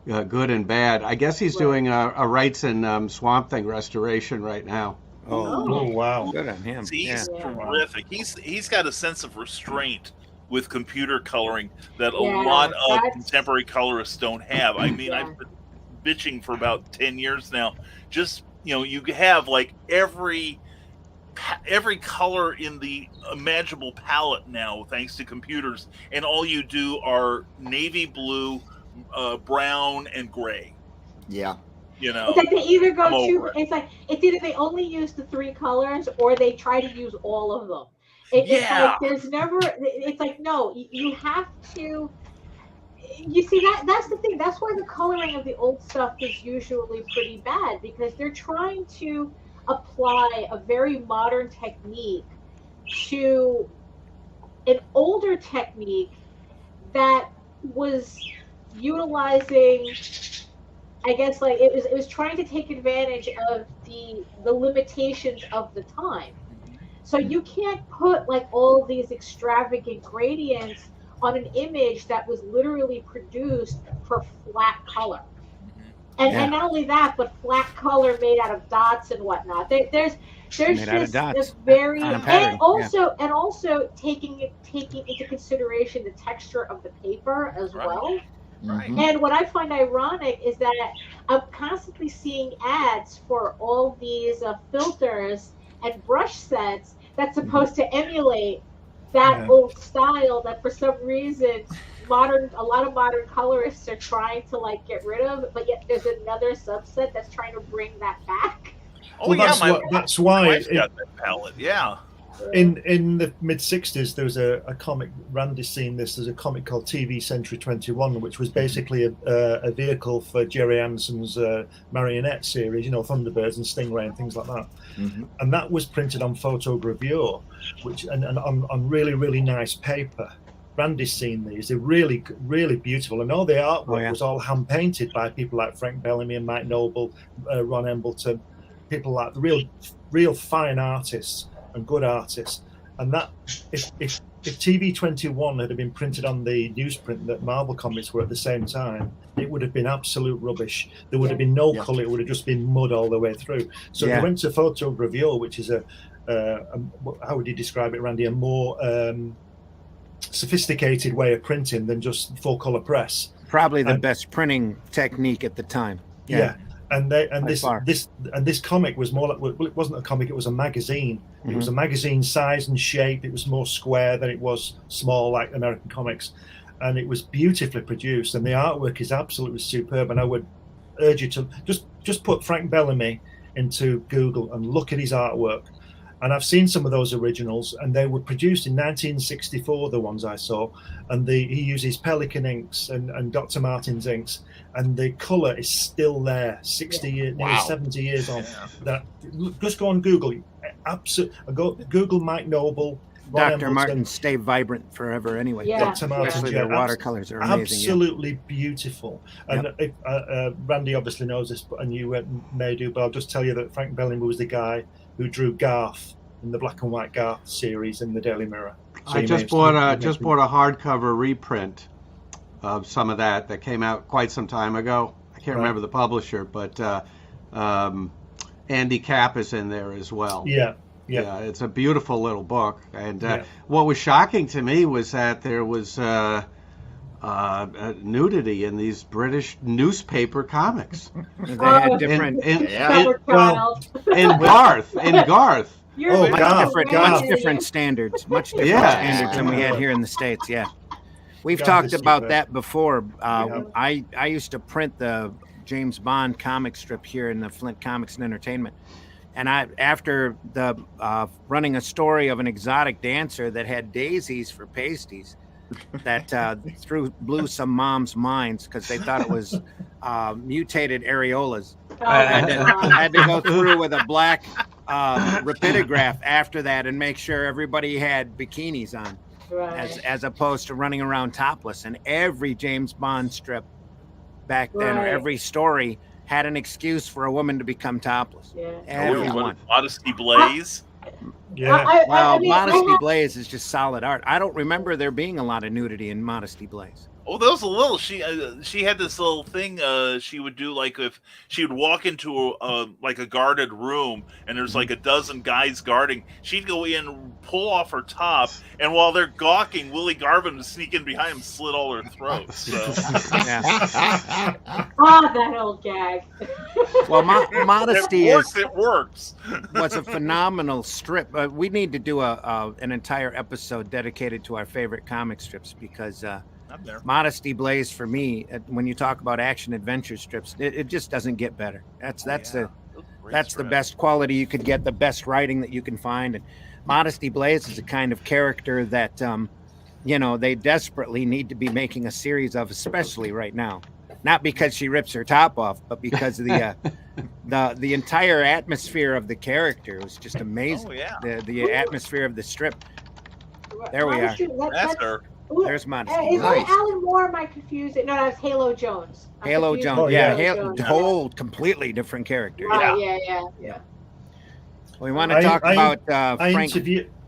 good and bad. I guess he's doing a Rights and Swamp Thing restoration right now. Oh wow! Good on him. He's terrific. He's got a sense of restraint with computer coloring that a lot of contemporary colorists don't have. I mean, I've been bitching for about 10 years now. Just you have like every color in the imaginable palette now, thanks to computers, and all you do are navy blue, brown, and gray. Yeah. It's like they either go it's either they only use the 3 colors or they try to use all of them. It's like there's never. It's like no, you have to. You see that's the thing. That's why the coloring of the old stuff is usually pretty bad, because they're trying to apply a very modern technique to an older technique that was utilizing. I guess like it was trying to take advantage of the limitations of the time. So you can't put like all these extravagant gradients on an image that was literally produced for flat color. And not only that, but flat color made out of dots and whatnot. There's just this very and also taking into consideration the texture of the paper as well. Right. And what I find ironic is that I'm constantly seeing ads for all these filters and brush sets that's supposed to emulate that old style that for some reason a lot of modern colorists are trying to like get rid of, but yet there's another subset that's trying to bring that back. That's why got that palette. Yeah. In the mid-60s, there was a comic, Randy's seen this, there's a comic called TV Century 21, which was basically a vehicle for Jerry Anson's marionette series, Thunderbirds and Stingray and things like that. Mm-hmm. And that was printed on photogravure, and on really, really nice paper. Randy's seen these. They're really, really beautiful. And all the artwork was all hand-painted by people like Frank Bellamy and Mike Noble, Ron Embleton, people like the real fine artists and good artists. And that if TV 21 had been printed on the newsprint that Marvel Comics were at the same time, it would have been absolute rubbish. There would have been no colour. It would have just been mud all the way through. So they went to photogravure, which is how would you describe it, Randy? A more sophisticated way of printing than just full colour press. Probably the best printing technique at the time. Yeah. And this comic was more like, well, it wasn't a comic, it was a magazine. It was a magazine size and shape. It was more square than it was small like American comics, and it was beautifully produced. And the artwork is absolutely superb. And I would urge you to just put Frank Bellamy into Google and look at his artwork. And I've seen some of those originals, and they were produced in 1964, the ones I saw. And he uses Pelican inks and Dr. Martin's inks, and the colour is still there, 60 years, nearly 70 years on. That just go on Google. Absolutely, Google Mike Noble. Dr. Martin stay vibrant forever anyway. Dr. Martin, their watercolors are amazing. Absolutely beautiful. And Randy obviously knows this, and you may do, but I'll just tell you that Frank Bellamy was the guy who drew Garth in the black and white Garth series in the Daily Mirror. So I just bought a hardcover reprint of some of that came out quite some time ago. I can't remember the publisher, but Andy Capp is in there as well. Yeah, it's a beautiful little book. And what was shocking to me was that there was nudity in these British newspaper comics. They had different in Garth. Much different standards than we had here in the States. We've talked about that before. I used to print the James Bond comic strip here in the Flint Comics and Entertainment, and after running a story of an exotic dancer that had daisies for pasties, that blew some moms' minds because they thought it was mutated areolas. I had to go through with a black rapidograph after that and make sure everybody had bikinis on, as opposed to running around topless. And every James Bond strip back then, or every story, had an excuse for a woman to become topless. Everyone. Modesty Blaze. Modesty Blaze is just solid art. I don't remember there being a lot of nudity in Modesty Blaze. Oh, there was a little. She had this little thing she would do, like if she would walk into a guarded room and there's like a dozen guys guarding, she'd go in, pull off her top, and while they're gawking, Willie Garvin would sneak in behind him, slit all her throats. So. That old gag. Well, Modesty it works. Was a phenomenal strip. We need to do an entire episode dedicated to our favorite comic strips because. Modesty Blaze for me, when you talk about action adventure strips, it just doesn't get better. That's the best quality you could get, the best writing that you can find. And Modesty Blaze is a kind of character that they desperately need to be making a series of, especially right now. Not because she rips her top off, but because of the entire atmosphere of the character was just amazing. The atmosphere of the strip. There we are. That's her. There's Modesty. Is that Alan Moore? Am I confusing? No, that's Halo Jones. Halo Jones. Whole completely different character. Yeah. We want to talk about Frank.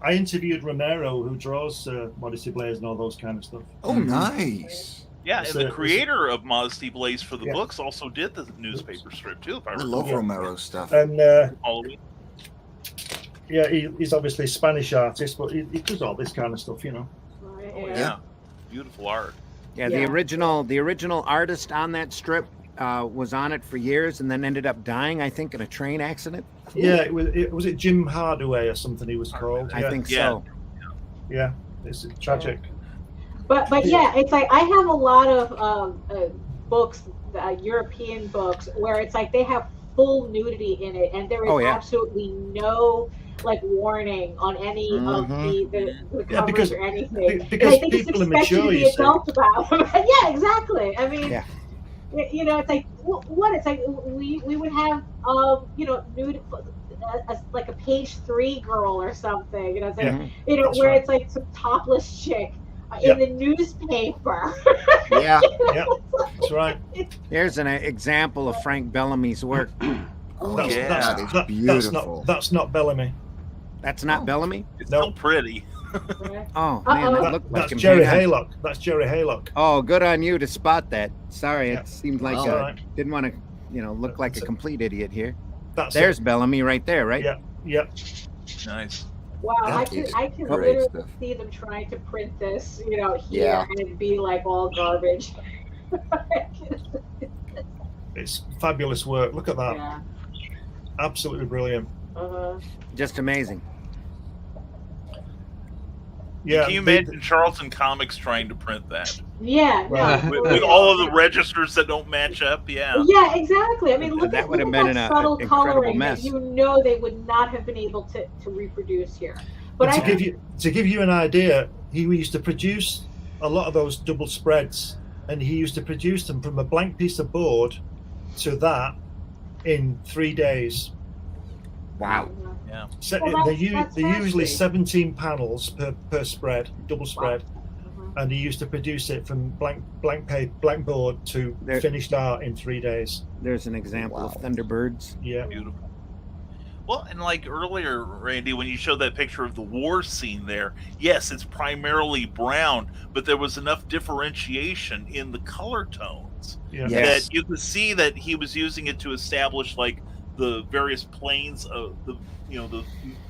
I interviewed Romero, who draws Modesty Blaze and all those kind of stuff. Oh, nice. Yeah, and the creator of Modesty Blaze for the books also did the newspaper strip too. If I love Romero stuff. And he's obviously a Spanish artist, but he does all this kind of stuff, Beautiful art. The original artist on that strip was on it for years and then ended up dying, I think, in a train accident. Yeah, was it Jim Hardaway or something he was called? I think so. Yeah, it's tragic. But it's like I have a lot of books, European books, where it's like they have full nudity in it, and there is absolutely no warning on any of the covers or anything. Because people are mature, you see. About. Yeah, exactly. I mean, it's like what? It's like we would have nude, like a page 3 girl or something. It's like where it's like some topless chick in the newspaper. That's right. Here's an example of Frank Bellamy's work. That's beautiful. That's not Bellamy. That's not Bellamy? It's so pretty. Oh, man, that looked like that's Jerry Haylock. That's Jerry Haylock. Oh, good on you to spot that. Sorry, it seemed like didn't want to, look like a complete idiot here. There's Bellamy right there, right? Yeah. Nice. Wow, I can literally see them trying to print this, here and it'd be like all garbage. It's fabulous work. Look at that. Yeah. Absolutely brilliant. Just amazing. Yeah. Can you imagine Charlton Comics trying to print that? Yeah, no, with all of the registers that don't match up? Yeah. Yeah, exactly. I mean, look That at would have been an subtle incredible coloring mess. that you know they would not have been able to reproduce here. But to give you an idea, he used to produce a lot of those double spreads, and he used to produce them from a blank piece of board to that in 3 days. Wow. Yeah. So Well, they're that's usually nasty. 17 panels per spread, double spread, and he used to produce it from blank paper, blank board to finished art in 3 days. There's an example of Thunderbirds. Yeah. Beautiful. Well, and like earlier, Randy, when you showed that picture of the war scene there, yes, it's primarily brown, but there was enough differentiation in the color tones that you could see that he was using it to establish like the various planes of the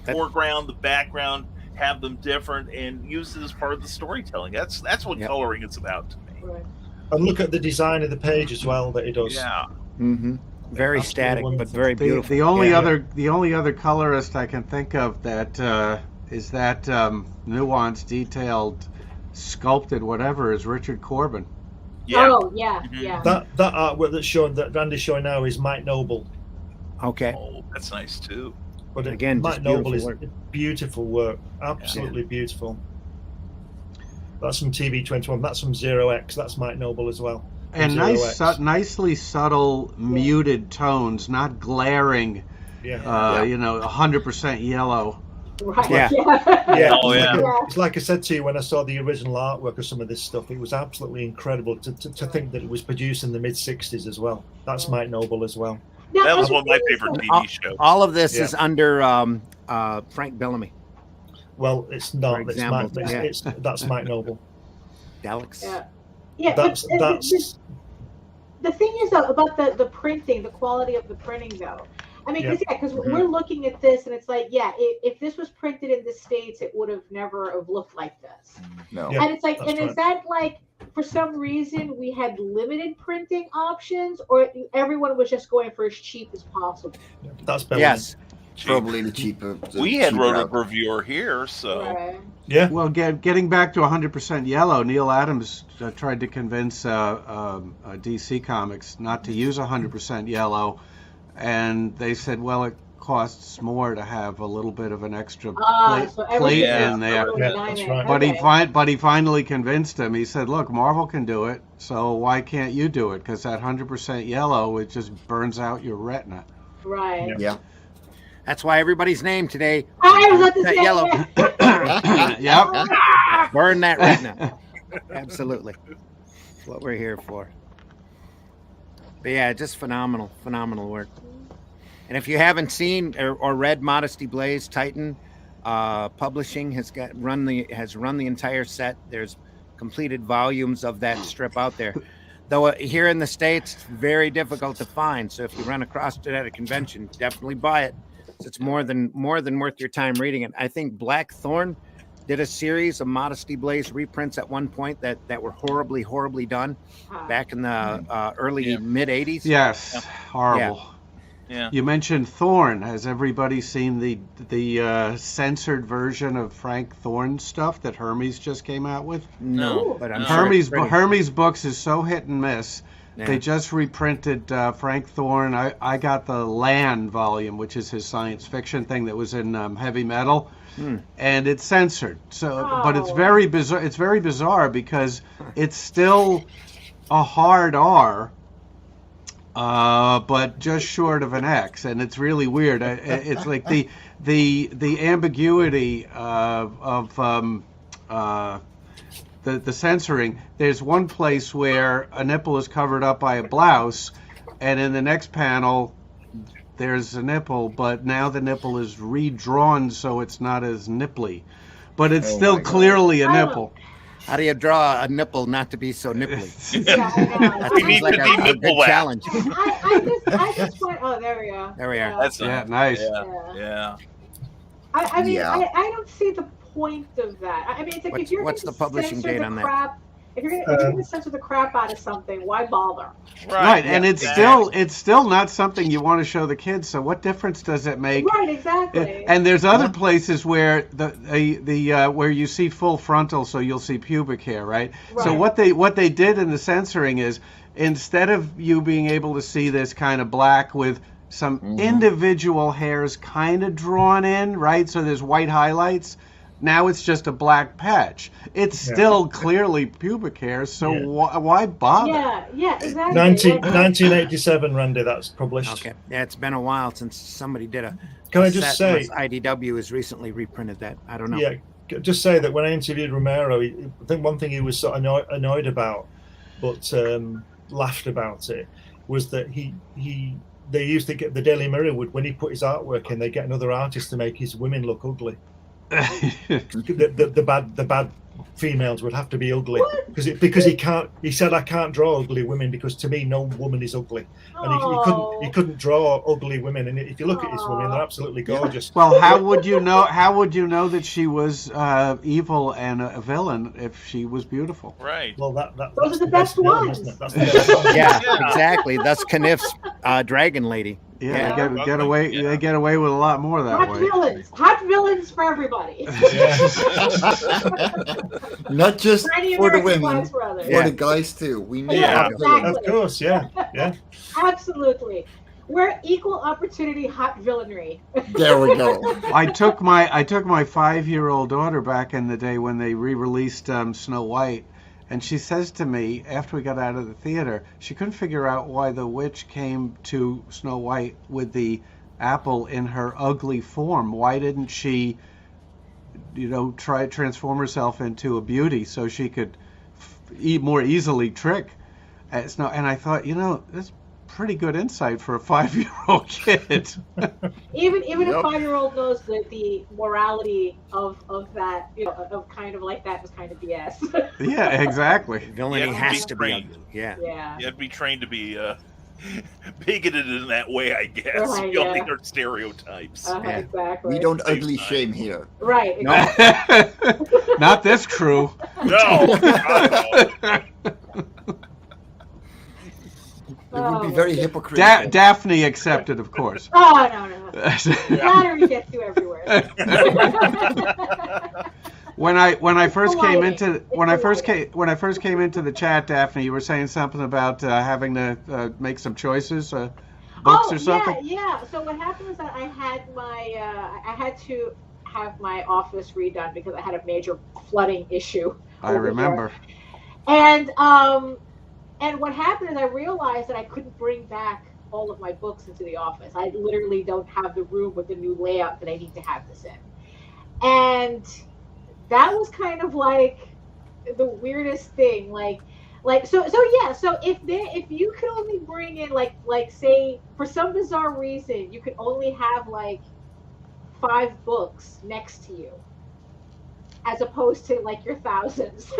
foreground, the background, have them different, and use it as part of the storytelling. That's what coloring is about to me. Right. And look at the design of the page as well that he does. Yeah. Mm-hmm. Very Absolutely static, wonderful. but very beautiful. The only other colorist I can think of that is that nuanced, detailed, sculpted whatever is Richard Corbin. Yeah. Oh yeah, yeah. That artwork that's shown that Randy's showing now is Mike Noble. Okay. Oh, that's nice too. But Again, Mike just Noble is beautiful beautiful work, absolutely beautiful. That's from TV21. That's from 0X. That's Mike Noble as well. And nicely subtle, muted tones, not glaring. 100% yellow. Right. Yeah. Yeah. Oh, yeah. It's like I said to you when I saw the original artwork of some of this stuff. It was absolutely incredible to think that it was produced in the mid '60s as well. That's Mike Noble as well. Now, That was one of my favorite TV shows. All of this is under Frank Bellamy. Well, it's not. For It's example, Mike. That's Mike Noble. Daleks. Yeah, That's the thing is though, about the printing, the quality of the printing though. I mean, because we're looking at this and it's like, if this was printed in the States, it would have never have looked like this. No. And it's like, that's is that like, for some reason we had limited printing options, or everyone was just going for as cheap as possible? That's Bellamy. Yes. Probably the cheaper. We had wrote a reviewer here, so Right. Yeah. Well, getting back to 100% yellow, Neil Adams tried to convince DC Comics not to use 100% yellow, and they said, well, it costs more to have a little bit of an extra plate in there. Yeah, that's right. But he finally convinced him. He said, look, Marvel can do it, so why can't you do it? Because that 100% yellow, it just burns out your retina. Right. Yeah. That's why everybody's name today. I was about to say yellow. Yep. Burn that retina. Absolutely. That's what we're here for. But yeah, just phenomenal work. And if you haven't seen or read Modesty Blaze, Titan Publishing has run the entire set. There's completed volumes of that strip out there. Though here in the States, it's very difficult to find. So if you run across it at a convention, definitely buy it. It's more than worth your time reading it. I think Blackthorn did a series of Modesty Blaze reprints at one point that were horribly done back in the early mid 80s. Yes, horrible. Yeah. You mentioned Thorne. Has everybody seen the censored version of Frank Thorne's stuff that Hermes just came out with? No, but I'm sure Hermes Books is so hit and miss. Yeah. They just reprinted Frank Thorne. I got the Land volume, which is his science fiction thing that was in Heavy Metal, and it's censored. So, but it's very bizarre. It's very bizarre because it's still a hard R, but just short of an X, and it's really weird. It's like the ambiguity of the censoring. There's one place where a nipple is covered up by a blouse, and in the next panel there's a nipple, but now the nipple is redrawn so it's not as nipply, but it's still clearly a nipple. How do you draw a nipple not to be so nipply? We need like to be nipple challenge. I just went. Oh, there we go. There we are. That's nice. Yeah. I mean, I don't see the point of that. I mean, it's like if you're what's the publishing date on that? If you're gonna censor the crap out of something, why bother? Right, and it's still not something you want to show the kids. So what difference does it make? Right, exactly. And there's other places where the where you see full frontal, so you'll see pubic hair, right? So what they did in the censoring is, instead of you being able to see this kind of black with some individual hairs kind of drawn in, right? So there's white highlights. Now it's just a black patch. It's still clearly pubic hair, so why bother? Yeah, exactly. 1987, Randy, that's published. Okay. Yeah, it's been a while since somebody did a. Can I just say, IDW has recently reprinted that. I don't know. Yeah, just say that when I interviewed Romero, I think one thing he was sort of annoyed about, but laughed about it, was that they used to get the Daily Mirror would, when he put his artwork in, they get another artist to make his women look ugly. the bad females would have to be ugly because he said I can't draw ugly women because to me no woman is ugly, and he couldn't draw ugly women, and if you look at his women, they're absolutely gorgeous. Well, how would you know that she was evil and a villain if she was beautiful? Right. Well, those are the best ones. Isn't it? That's the best one. Yeah, exactly. That's Kniff's dragon lady. Yeah, they get away with a lot more that way. Hot villains for everybody. Not just for the women, for the guys too. We need exactly. Of course, yeah. Absolutely. We're equal opportunity hot villainy. There we go. I took my 5-year-old daughter back in the day when they re-released Snow White. And she says to me, after we got out of the theater, she couldn't figure out why the witch came to Snow White with the apple in her ugly form. Why didn't she, try to transform herself into a beauty so she could more easily trick Snow? And I thought, that's pretty good insight for a 5-year-old kid. even a 5-year-old knows that the morality of that, of kind of like that was kind of BS. Yeah, exactly. Villainy has to be ugly. Yeah. You have to be trained to be bigoted in that way, I guess. Right, You only heard stereotypes. Exactly. We don't ugly shame here. Right. Exactly. No. Not this crew. No. It would be very hypocritical. Daphne accepted, of course. Oh no. Flattery gets you everywhere. When I first came into the chat, Daphne, you were saying something about having to make some choices, books or something. Yeah. So what happened was that I had to have my office redone because I had a major flooding issue. I remember. And what happened is I realized that I couldn't bring back all of my books into the office. I literally don't have the room with the new layout that I need to have this in. And that was kind of like the weirdest thing. So if you could only bring in like say for some bizarre reason you could only have like 5 books next to you as opposed to like your thousands.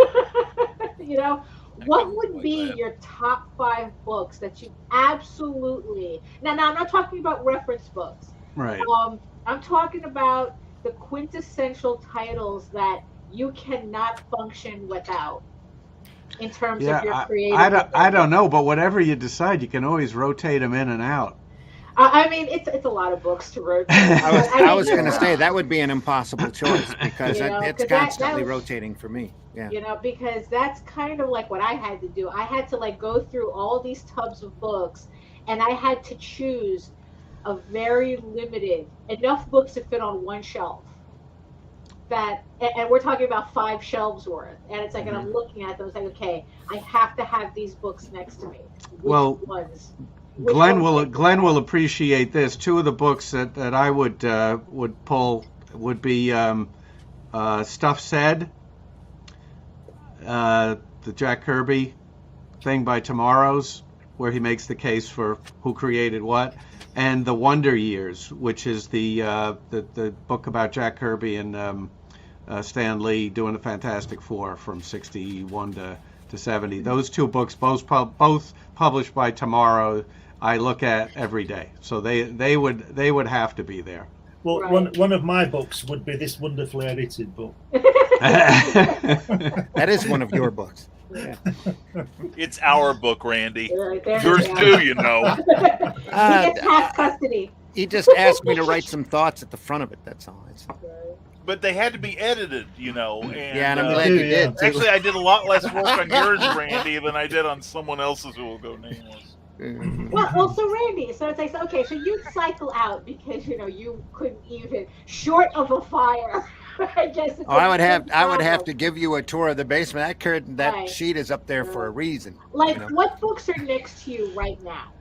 What would be your top 5 books that you absolutely... Now, I'm not talking about reference books. Right. I'm talking about the quintessential titles that you cannot function without in terms of your creative... I don't know, but whatever you decide, you can always rotate them in and out. I mean, it's a lot of books to rotate. I was going to say that would be an impossible choice because it's constantly rotating for me. Yeah. Because that's kind of like what I had to do. I had to go through all these tubs of books, and I had to choose a very limited enough books to fit on one shelf. And we're talking about 5 shelves worth, and it's like, and I'm looking at them, it's like, okay, I have to have these books next to me. Which ones? Glenn will appreciate this. 2 of the books that I would pull would be Stuff Said, the Jack Kirby thing by Tomorrow's, where he makes the case for who created what, and The Wonder Years, which is the book about Jack Kirby and Stan Lee doing the Fantastic Four from 61 to 70. Those 2 books, both published by Tomorrow, I look at every day. So they would have to be there. Well, right. One of my books would be this wonderfully edited book. That is one of your books. Yeah. It's our book, Randy. Right there, Yours too, you know. He gets half custody. He just asked me to write some thoughts at the front of it. That's all. But they had to be edited, you know. And, and I'm glad you did. Too. Actually, I did a lot less work on yours, Randy, than I did on someone else's who will go nameless. Well, so Randy, so it's like, okay, so you'd cycle out because you couldn't even, short of a fire. I guess. I would have to give you a tour of the basement. That sheet is up there for a reason. Like, what books are next to you right now?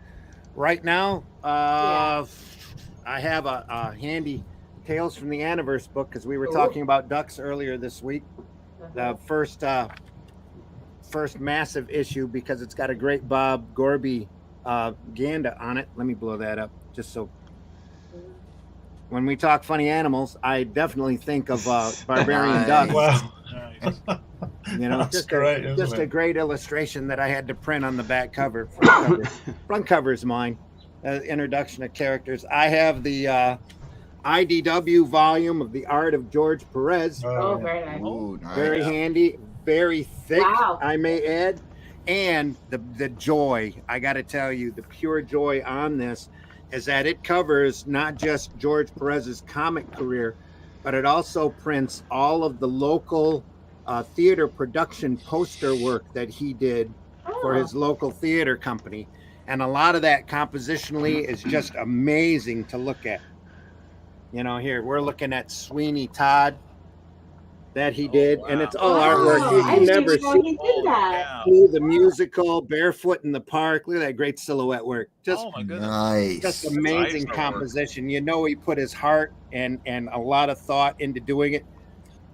Right now, I have a handy Tales from the Aniverse book because we were talking about ducks earlier this week. The first massive issue because it's got a great Bob Gorby Ganda on it. Let me blow that up just so. When we talk funny animals, I definitely think of Barbarian Ducks. Wow. Just a great illustration that I had to print on the back cover. Front cover is mine. Introduction of characters. I have the IDW volume of The Art of George Perez. Oh, very nice. Ooh, nice. Very handy, very thick, I may add. And the joy, I got to tell you, the pure joy on this is that it covers not just George Perez's comic career, but it also prints all of the local theater production poster work that he did for his local theater company. And a lot of that compositionally is just amazing to look at. Here we're looking at Sweeney Todd that he did, and it's all artwork. You never see that. The musical, Barefoot in the Park. Look at that great silhouette work. Just nice. Just amazing composition. He put his heart and a lot of thought into doing it.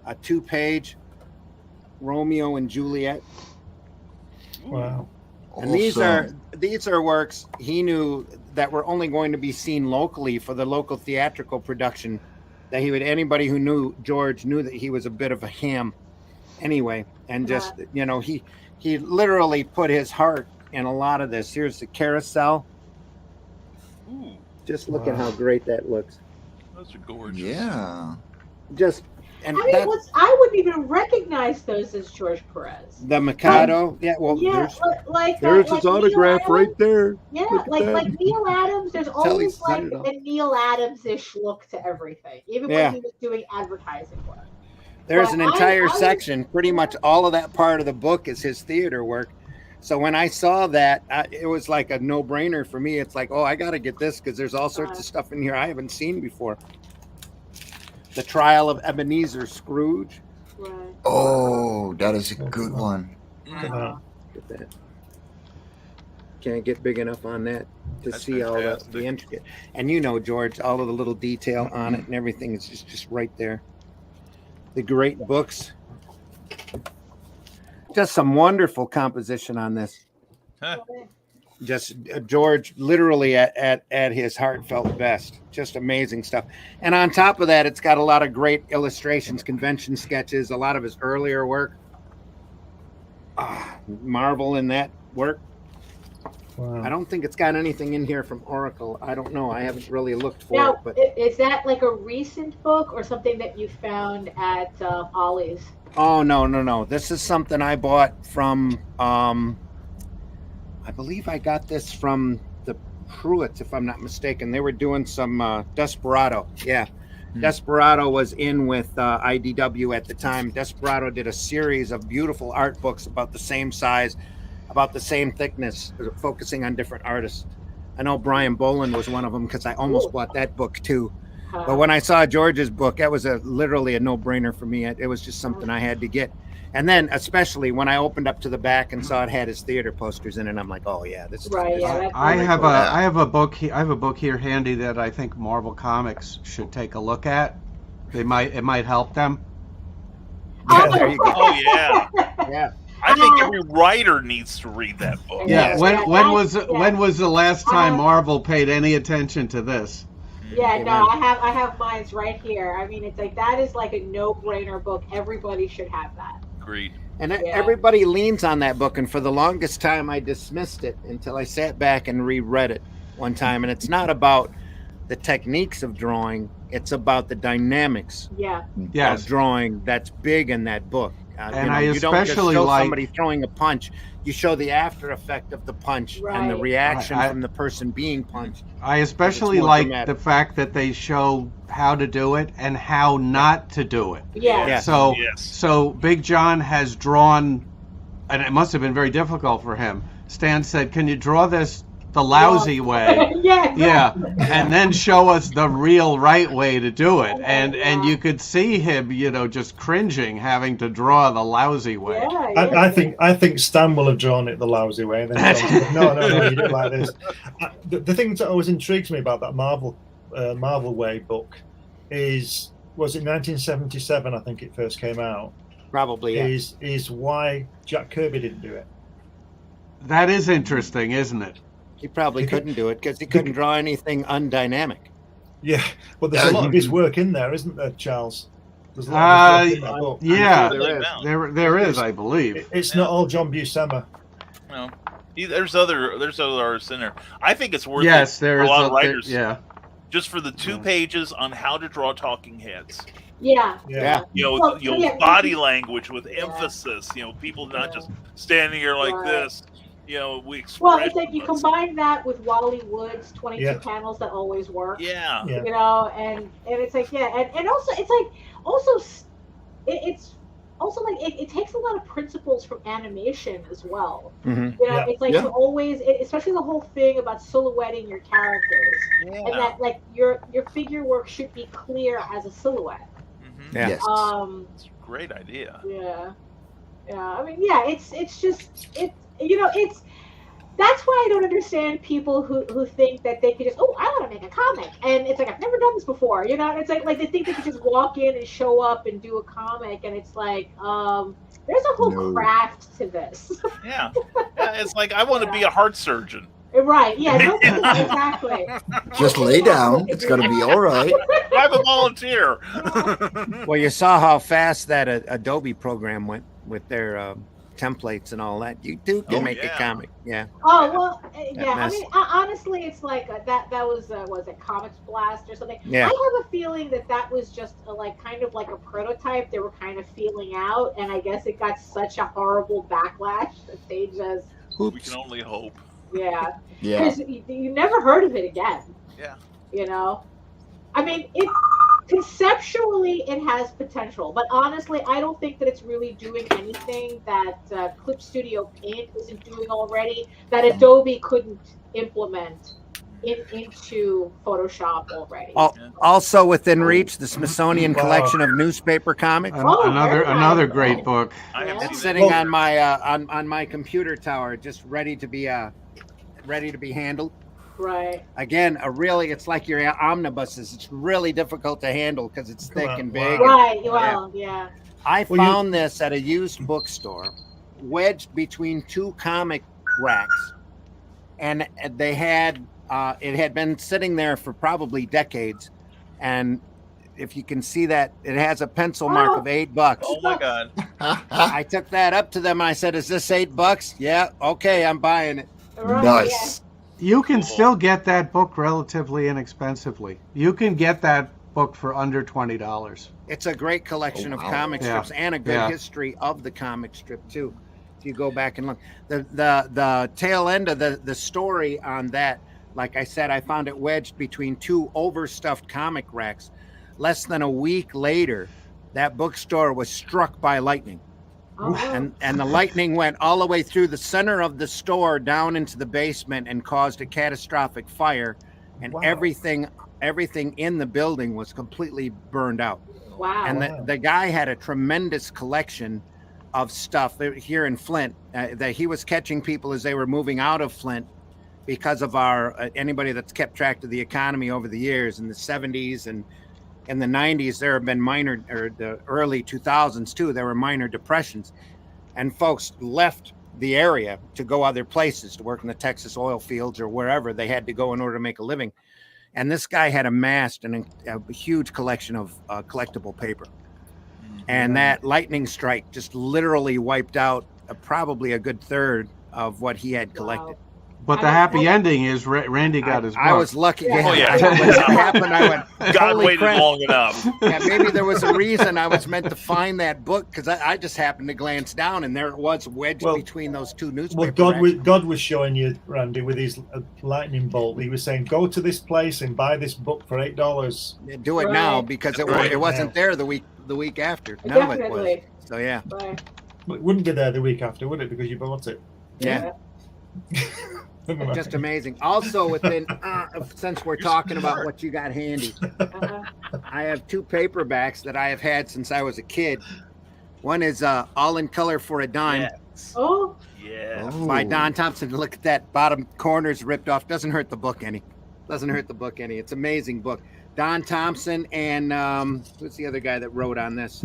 A 2-page Romeo and Juliet. Wow. And these are works he knew that were only going to be seen locally for the local theatrical production. That anybody who knew George knew that he was a bit of a ham anyway. And just, he literally put his heart in a lot of this. Here's the carousel. Ooh. Just look at how great that looks. Those are gorgeous. Yeah. I wouldn't even recognize those as George Perez. The Mikado. There's his autograph right there. Yeah, like Neil Adams, there's always like a Neil Adams-ish look to everything, even when he was doing advertising work. There's an entire section, pretty much all of that part of the book is his theater work. So when I saw that, it was like a no-brainer for me. It's like, I got to get this because there's all sorts of stuff in here I haven't seen before. The Trial of Ebenezer Scrooge. Right. Oh, that is a good one. Get that. Can't get big enough on that to see fantastic. All the intricate. And George, all of the little detail on it and everything is just right there. The great books. Just some wonderful composition on this. Huh. Just George literally at his heartfelt best. Just amazing stuff. And on top of that, it's got a lot of great illustrations, convention sketches, a lot of his earlier work. Marvel in that work. Wow. I don't think it's got anything in here from Oracle. I don't know. I haven't really looked for it. But is that like a recent book or something that you found at Ollie's? Oh, no. This is something I bought from... I believe I got this from the Pruitts, if I'm not mistaken. They were doing some Desperado. Yeah. Desperado was in with IDW at the time. Desperado did a series of beautiful art books about the same size, about the same thickness, focusing on different artists. I know Brian Boland was one of them because I almost bought that book too. But when I saw George's book, that was literally a no-brainer for me. It was just something I had to get. And then, especially when I opened up to the back and saw it had his theater posters in it, I'm like, "Oh yeah, this is right." Yeah, I have a book here handy that I think Marvel Comics should take a look at. It might help them. Yeah, there you go. Oh yeah, yeah. I think every writer needs to read that book. Yeah. When was the last time Marvel paid any attention to this? Yeah, no, I have mine right here. I mean, it's like that is like a no-brainer book. Everybody should have that. Agreed. And everybody leans on that book, and for the longest time I dismissed it until I sat back and reread it one time. And it's not about the techniques of drawing, it's about the dynamics of drawing that's big in that book. And I you don't just especially show like somebody throwing a punch. You show the after effect of the punch and the reaction from the person being punched. I especially like the fact that they show how to do it and how not to do it. Yeah. So Big John has drawn, and it must have been very difficult for him. Stan said, "Can you draw this the lousy way?" Yeah, and then show us the real right way to do it. And you could see him, just cringing having to draw the lousy way. I think Stan will have drawn it the lousy way. And then said, no, you do it like this. The thing that always intrigues me about that Marvel Way book was it 1977? I think it first came out. Probably. Yeah. Is why Jack Kirby didn't do it. That is interesting, isn't it? He probably couldn't do it because he couldn't draw anything undynamic. Yeah, well, there's a lot of his work in there, isn't there, Charles? There's a lot of his work in that book. Yeah, sure there is, I believe. It's not all John Buscema. No, there's other artists in there. I think it's worth it for a lot of writers. Yeah, just for the 2 pages on how to draw talking heads. Yeah. Body language with emphasis. People not just standing here like this. It's like you combine that with Wally Wood's 22 panels that always work. Yeah. And it's like and also it's like it's also like it takes a lot of principles from animation as well. Mm-hmm. It's like you always, especially the whole thing about silhouetting your characters, and that like your figure work should be clear as a silhouette. Mm-hmm. Yeah. It's a great idea. Yeah. I mean, it's just it's that's why I don't understand people who think that they could just, I want to make a comic, and it's like, I've never done this before, it's like they think they could just walk in and show up and do a comic, and it's like there's a whole craft to this. Yeah, it's like I want to be a heart surgeon. Right, exactly. Just lay down, it's going to be all right. I'm a volunteer. Well, you saw how fast that Adobe program went with their templates and all that. You can make a comic. Yeah. Oh, well, I mean, honestly, it's like that was it Comics Blast or something? Yeah. I have a feeling that was just kind of like a prototype they were kind of feeling out, and I guess it got such a horrible backlash that they just... We can only hope. Yeah. Because you never heard of it again. Yeah. I mean, conceptually it has potential, but honestly, I don't think that it's really doing anything that Clip Studio Paint isn't doing already, that Adobe couldn't implement into Photoshop already. Also within reach, the Smithsonian collection of newspaper comics. Another great book. It's sitting on my on my computer tower, just ready to be handled. Right. Again, it's like your omnibuses. It's really difficult to handle because it's thick and big. Right. Well, yeah. I found this at a used bookstore, wedged between 2 comic racks, and they had it had been sitting there for probably decades, and if you can see that, it has a pencil mark of $8. Oh my God! I took that up to them. I said, "Is this $8?" Yeah. Okay, I'm buying it. Right, nice. You can still get that book relatively inexpensively. You can get that book for under $20. It's a great collection of comic strips and a good history of the comic strip too. If you go back and look, the tail end of the story on that, like I said, I found it wedged between 2 overstuffed comic racks. Less than a week later, that bookstore was struck by lightning. Oh. And the lightning went all the way through the center of the store down into the basement and caused a catastrophic fire, and everything in the building was completely burned out. Wow. And the guy had a tremendous collection of stuff here in Flint that he was catching people as they were moving out of Flint because of our anybody that's kept track of the economy over the years. In the 70s and in the 90s, there have been the early 2000s too, there were minor depressions, and folks left the area to go other places to work in the Texas oil fields or wherever they had to go in order to make a living. And this guy had amassed a huge collection of collectible paper. And that lightning strike just literally wiped out probably a good third of what he had collected. But the happy ending is Randy got his book. I was lucky. Yeah. Oh, yeah. When that happened, I went, God holy waited crap. long enough. Yeah, maybe there was a reason I was meant to find that book, because I just happened to glance down, and there it was wedged between those two newspapers. Well, God was showing you, Randy, with his lightning bolt. He was saying, go to this place and buy this book for $8. Yeah, do it now, because it wasn't there the week after. None of it was. So yeah. Right. It wouldn't be there the week after, would it? Because you bought it. Yeah. Just amazing. Also, within since we're talking about what you got handy, I have 2 paperbacks that I have had since I was a kid. One is All in Color for a Dime. Yes. Oh. Yeah. By Don Thompson. Look at that bottom corner's ripped off. Doesn't hurt the book any. It's an amazing book. Don Thompson and who's the other guy that wrote on this?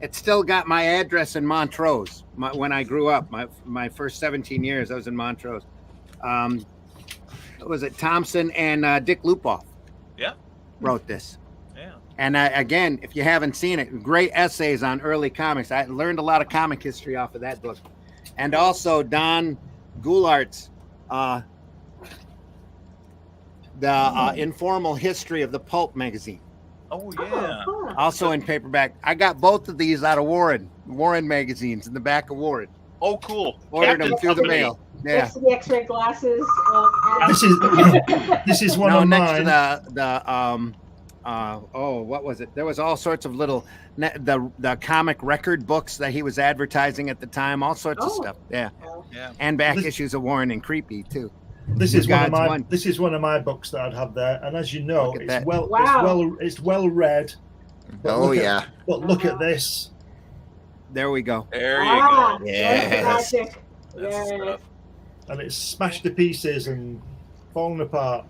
It's still got my address in Montrose. When I grew up, my first 17 years, I was in Montrose. Was it Thompson and Dick Lupoff? Yeah. Wrote this. Yeah. And again, if you haven't seen it, great essays on early comics. I learned a lot of comic history off of that book. And also Don Goulart's the informal history of the pulp magazine. Oh yeah. Also in paperback. I got both of these out of Warren magazines in the back of Warren. Oh, cool. Ordered them through the mail. Yeah. Next to the X-ray glasses. This is one of next mine. to what was it? There was all sorts of little the comic record books that he was advertising at the time. All sorts of stuff. Yeah. Yeah. And back issues of Warren and Creepy too. This is one of my books that I'd have there, and as you know, it's well read. Oh yeah. But look at this. There we go. There you go. Yes. That's stuff. And it's smashed to pieces and falling apart,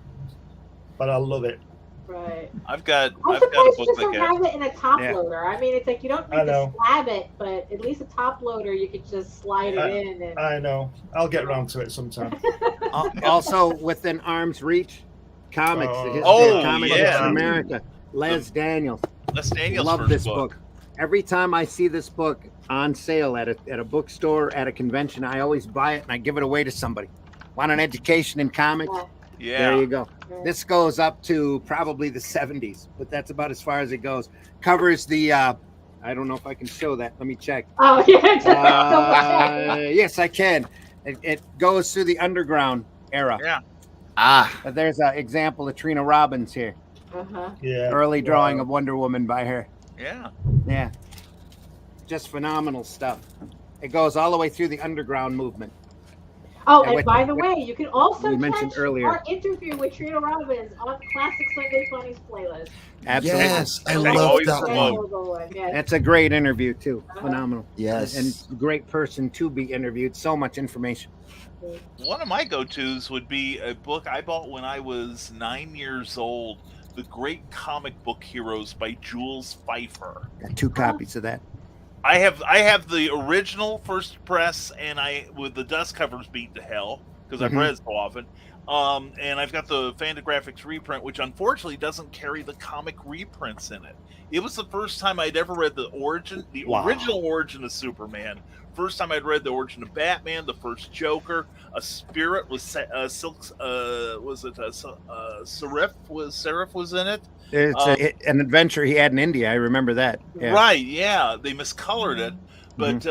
but I love it. Right. I've got I'm a surprised book you just like don't have that. it in a top loader. I mean, it's like you don't need to slab it, but at least a top loader you could just slide it in. And... I know. I'll get around to it sometime. Also, within arm's reach, comics. The history of comics in America. Les Daniels. Love this book. Every time I see this book on sale at a bookstore, at a convention, I always buy it and I give it away to somebody. Want an education in comics? Yeah. There you go. This goes up to probably the 70s, but that's about as far as it goes. Covers the, I don't know if I can show that. Let me check. Oh, yeah. Yes, I can. It goes through the underground era. Yeah. There's an example of Trina Robbins here. Yeah. Early drawing of Wonder Woman by her. Yeah. Yeah. Just phenomenal stuff. It goes all the way through the underground movement. Oh, and by the way, you can also mentioned catch earlier our interview with Trina Robbins on Classic Sunday Funnies playlist. Absolutely. Yes, I love that one. Yes. That's a great interview too. Phenomenal. Yes. And great person to be interviewed. So much information. One of my go-tos would be a book I bought when I was 9 years old, The Great Comic Book Heroes by Jules Pfeiffer. Got 2 copies of that. I have the original first press, and with the dust covers beat to hell because I've read so often. And I've got the Fantagraphics reprint, which unfortunately doesn't carry the comic reprints in it. It was the first time I'd ever read the original origin of Superman. First time I'd read the origin of Batman, the first Joker, a spirit was Seraph was in it. It's an adventure he had in India. I remember that. Yeah. Right? Yeah, they miscolored it, but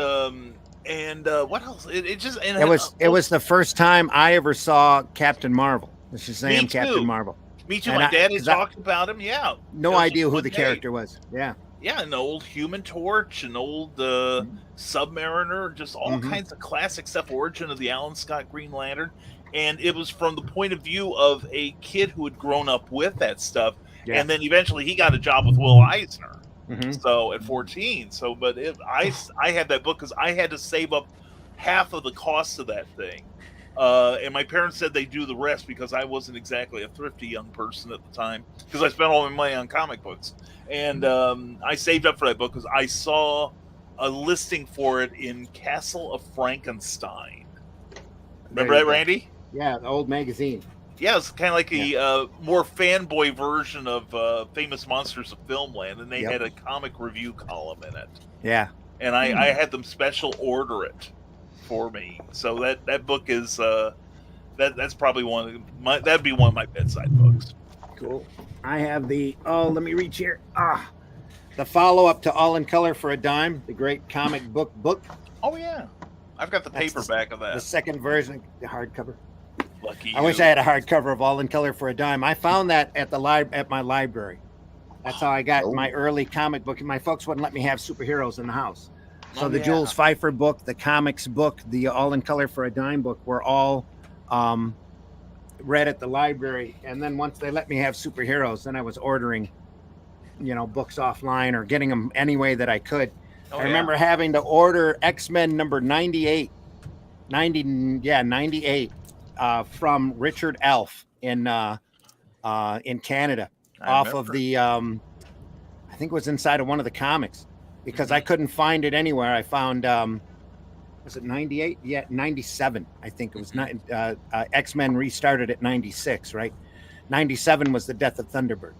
and what else? It was the first time I ever saw Captain Marvel. Let's just say Captain Marvel. Me too. My dad had talked about him. Yeah. No idea who the character was. Yeah. Yeah, an old Human Torch, an old Submariner, just all kinds of classic stuff. Origin of the Alan Scott Green Lantern, and it was from the point of view of a kid who had grown up with that stuff, and then eventually he got a job with Will Eisner. So at 14, I had that book because I had to save up half of the cost of that thing. And my parents said they'd do the rest because I wasn't exactly a thrifty young person at the time because I spent all my money on comic books. And I saved up for that book because I saw a listing for it in Castle of Frankenstein. Remember that, Randy? Yeah, the old magazine. Yeah, it's kind of like a more fanboy version of Famous Monsters of Filmland, and they had a comic review column in it. Yeah. And I had them special order it for me. So that book is That's probably that'd be one of my bedside books. Cool. I have let me reach here. The follow-up to All in Color for a Dime, the great comic book. Oh yeah, I've got the paperback of that. The second version, the hardcover. Lucky I wish I had a hardcover of All in Color for a Dime. I found that at my library. That's how I got my early comic book. My folks wouldn't let me have superheroes in the house. So the Jules Pfeiffer book, the comics book, the All in Color for a Dime book were all read at the library. And then once they let me have superheroes, then I was ordering, books offline or getting them any way that I could. I remember having to order X-Men number 98 from Richard Elf in Canada, off of the I think it was inside of one of the comics, because I couldn't find it anywhere. I found was it 98? Yeah, 97. I think it was X-Men restarted at 96, right? 97 was the death of Thunderbird.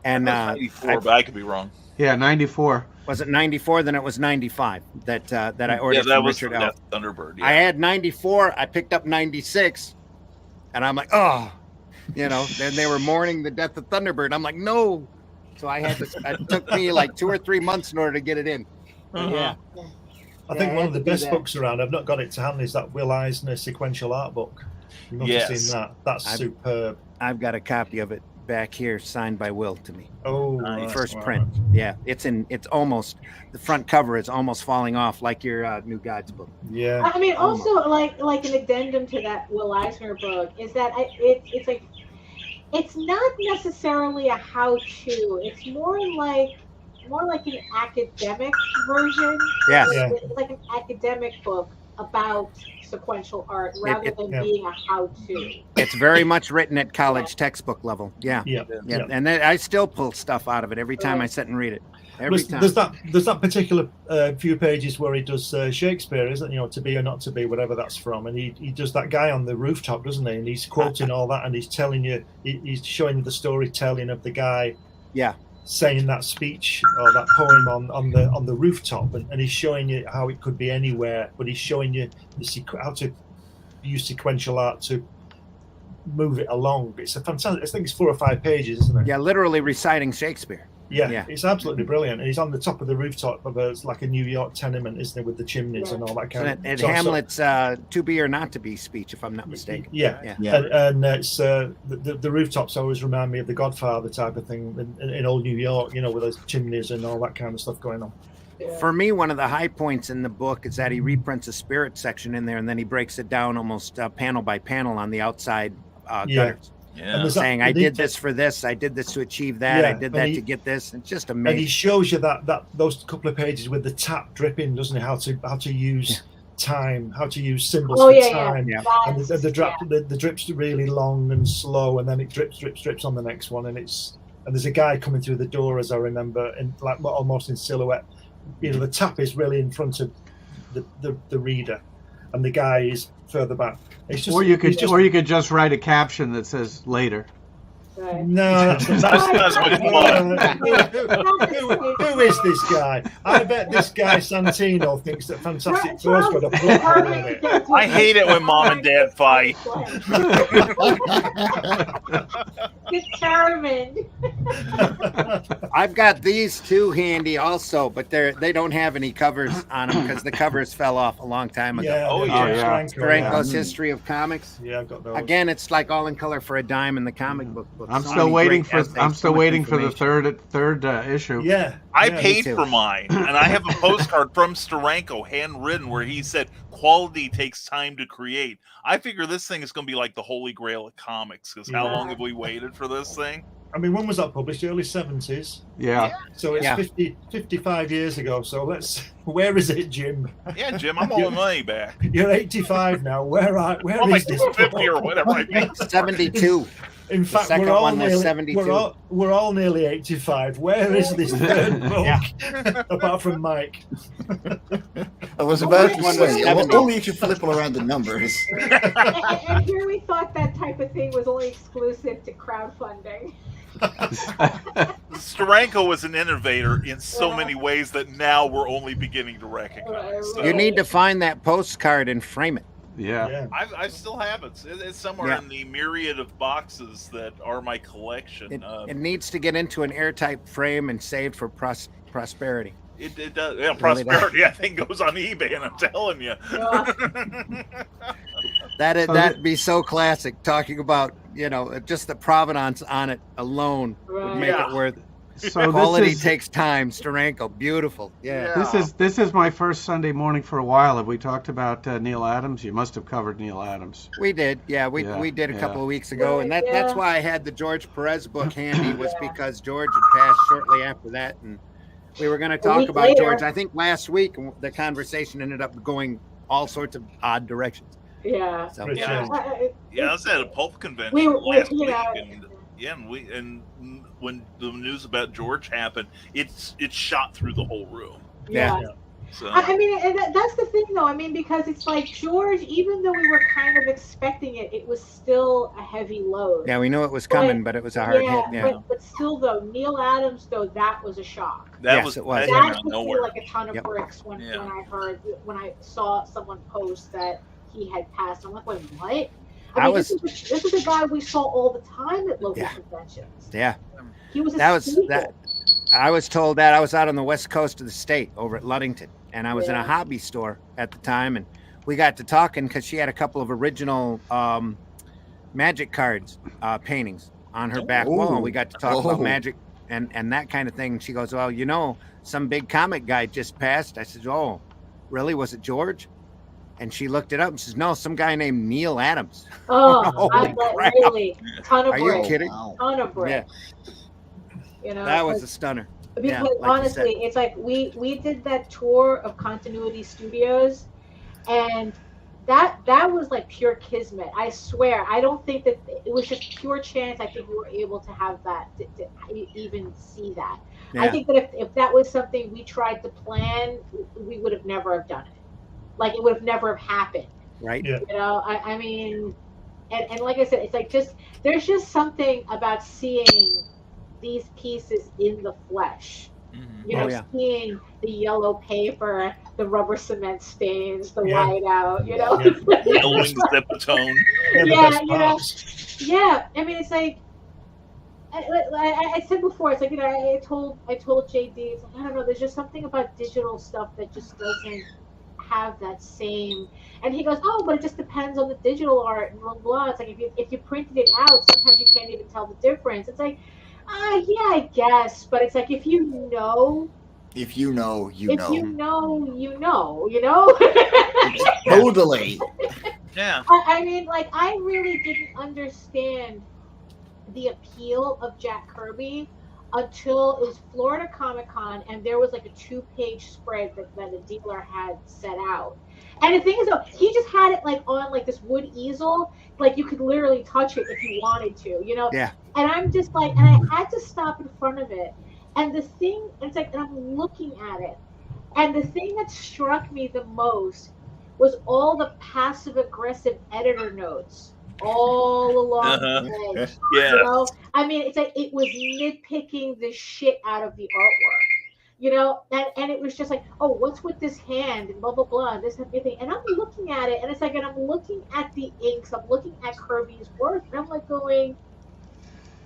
And 94, but I could be wrong. Yeah, 94. Was it 94? Then it was 95 that I ordered from Richard Elf. Thunderbird. Yeah. I had 94. I picked up 96, and I'm like, then they were mourning the death of Thunderbird. I'm like, no. So I had to. It took me like 2 or 3 months in order to get it in. Yeah. I think one of the best books around, I've not got it to hand, is that Will Eisner sequential art book. You've not seen that. That's superb. I've got a copy of it back here, signed by Will to me. Oh, nice. First print. Yeah, it's almost, the front cover is almost falling off like your New Gods book. Yeah. I mean, also like an addendum to that Will Eisner book is that it's like, it's not necessarily a how-to. It's more like an academic version. Yeah. It's like an academic book about sequential art rather than being a how-to. It's very much written at college textbook level. Yeah. And then I still pull stuff out of it every time I sit and read it. Every time. There's that particular few pages where he does Shakespeare, isn't it? To Be or Not to Be, whatever that's from, and he does that guy on the rooftop, doesn't he? And he's quoting all that, and he's telling you, he's showing you the storytelling of the guy. Yeah. Saying that speech or that poem on the rooftop, and he's showing you how it could be anywhere, but he's showing you how to use sequential art to move it along. It's a fantastic. I think it's 4 or 5 pages, isn't it? Yeah, literally reciting Shakespeare. Yeah, it's absolutely brilliant. And he's on the top of the rooftop of a New York tenement, isn't it, with the chimneys and all that kind of. And Hamlet's "To Be or Not to Be" speech, if I'm not mistaken. Yeah. And it's the rooftops always remind me of the Godfather type of thing in old New York, with those chimneys and all that kind of stuff going on. For me, one of the high points in the book is that he reprints a spirit section in there, and then he breaks it down almost panel by panel on the outside gutters. Yeah. Saying, I did this for this, I did this to achieve that, I did that to get this. It's just amazing. And he shows you that those couple of pages with the tap dripping, doesn't he? How to use time, how to use symbols for time. Yeah. And the drip's really long and slow, and then it drips on the next one. And there's a guy coming through the door, as I remember, in like almost in silhouette. The tap is really in front of the reader, and the guy is further back. Or you could just write a caption that says later. Right. No, that's who is this guy? I bet this guy Santino thinks that Fantastic Four's got a plot on it. I hate it when mom and dad fight. Determined. I've got these two handy also, but they don't have any covers on them because the covers fell off a long time ago. Steranko's History of Comics. Yeah, I've got those. Again, it's like All in Color for a Dime in the comic book. I'm still waiting for the third issue. Yeah, I paid for mine, and I have a postcard from Steranko, handwritten, where he said, "Quality takes time to create." I figure this thing is going to be like the holy grail of comics, because how long have we waited for this thing? I mean, when was that published? Early 70s. Yeah. So it's 55 years ago. So where is it, Jim? Yeah, Jim, I'm all the money back. You're 85 now. Where is this? 50 or whatever I think. 72. In fact, we're all nearly 85. Where is this third book? Apart from Mike. I was about to say, only if you flip around the numbers. And here we thought that type of thing was only exclusive to crowdfunding. Steranko was an innovator in so many ways that now we're only beginning to recognize. You need to find that postcard and frame it. Yeah. I still have it. It's somewhere in the myriad of boxes that are my collection. It needs to get into an airtight frame and saved for prosperity. It does. Yeah, prosperity, I think, goes on eBay, and I'm telling you. That'd be so classic. Talking about, just the provenance on it alone would make it worth it. So quality takes time. Steranko, beautiful. Yeah. This is my first Sunday morning for a while. Have we talked about Neil Adams? You must have covered Neil Adams. We did. Yeah, we did a couple of weeks ago, and that's why I had the George Perez book handy, was because George had passed shortly after that, and we were going to talk about George. I think last week the conversation ended up going all sorts of odd directions. Yeah. So, I was at a pulp convention last week, and when the news about George happened, it shot through the whole room. Yeah. So. I mean, and that's the thing, though. I mean, because it's like George, even though we were kind of expecting it, it was still a heavy load. Yeah, we knew it was coming, but it was a hard hit. Yeah. But still, though, Neil Adams, though, that was a shock. It was. That hit me like a ton of bricks when I saw someone post that he had passed. I'm like, wait, what? I mean, this is a guy we saw all the time at local conventions. Yeah. He was I was told that I was out on the west coast of the state over at Ludington, and I was in a hobby store at the time, and we got to talking because she had a couple of original magic cards paintings on her back wall, and we got to talk about magic and that kind of thing. And she goes, well, some big comic guy just passed. I said, oh, really? Was it George? And she looked it up and says, no, some guy named Neil Adams. Oh, really? Ton of bricks. Are you kidding? Ton of bricks. Yeah. That was a stunner. Because honestly, it's like we did that tour of Continuity Studios, and that was like pure kismet. I swear. I don't think that it was just pure chance. I think we were able to have that to even see that. Yeah. I think that if that was something we tried to plan, we would have never have done it. Like, it would have never have happened. Right. Yeah. I mean, and like I said, it's like there's just something about seeing these pieces in the flesh. Mm-hmm. Seeing the yellow paper, the rubber cement stains, the white out, Yellowing Zipatone. I mean, it's like, I said before, it's like, I told JD, it's like, I don't know, there's just something about digital stuff that just doesn't have that same. And he goes, oh, but it just depends on the digital art and blah blah. It's like if you printed it out, sometimes you can't even tell the difference. It's like, yeah, I guess, but it's like if you know, you know. Totally. Yeah. I mean, like, I really didn't understand the appeal of Jack Kirby until it was Florida Comic-Con, and there was like a 2-page spread that a dealer had set out. And the thing is, though, he just had it like on like this wood easel, like you could literally touch it if you wanted to, Yeah. And I'm just like, and I had to stop in front of it, and the thing, it's like, and I'm looking at it, and the thing that struck me the most was all the passive-aggressive editor notes all along the edge. Yeah. I mean, it's like it was nitpicking the shit out of the artwork, and it was just like, oh, what's with this hand and blah blah blah and this and everything. And I'm looking at it, and it's like, and I'm looking at the inks, I'm looking at Kirby's work, and I'm like going,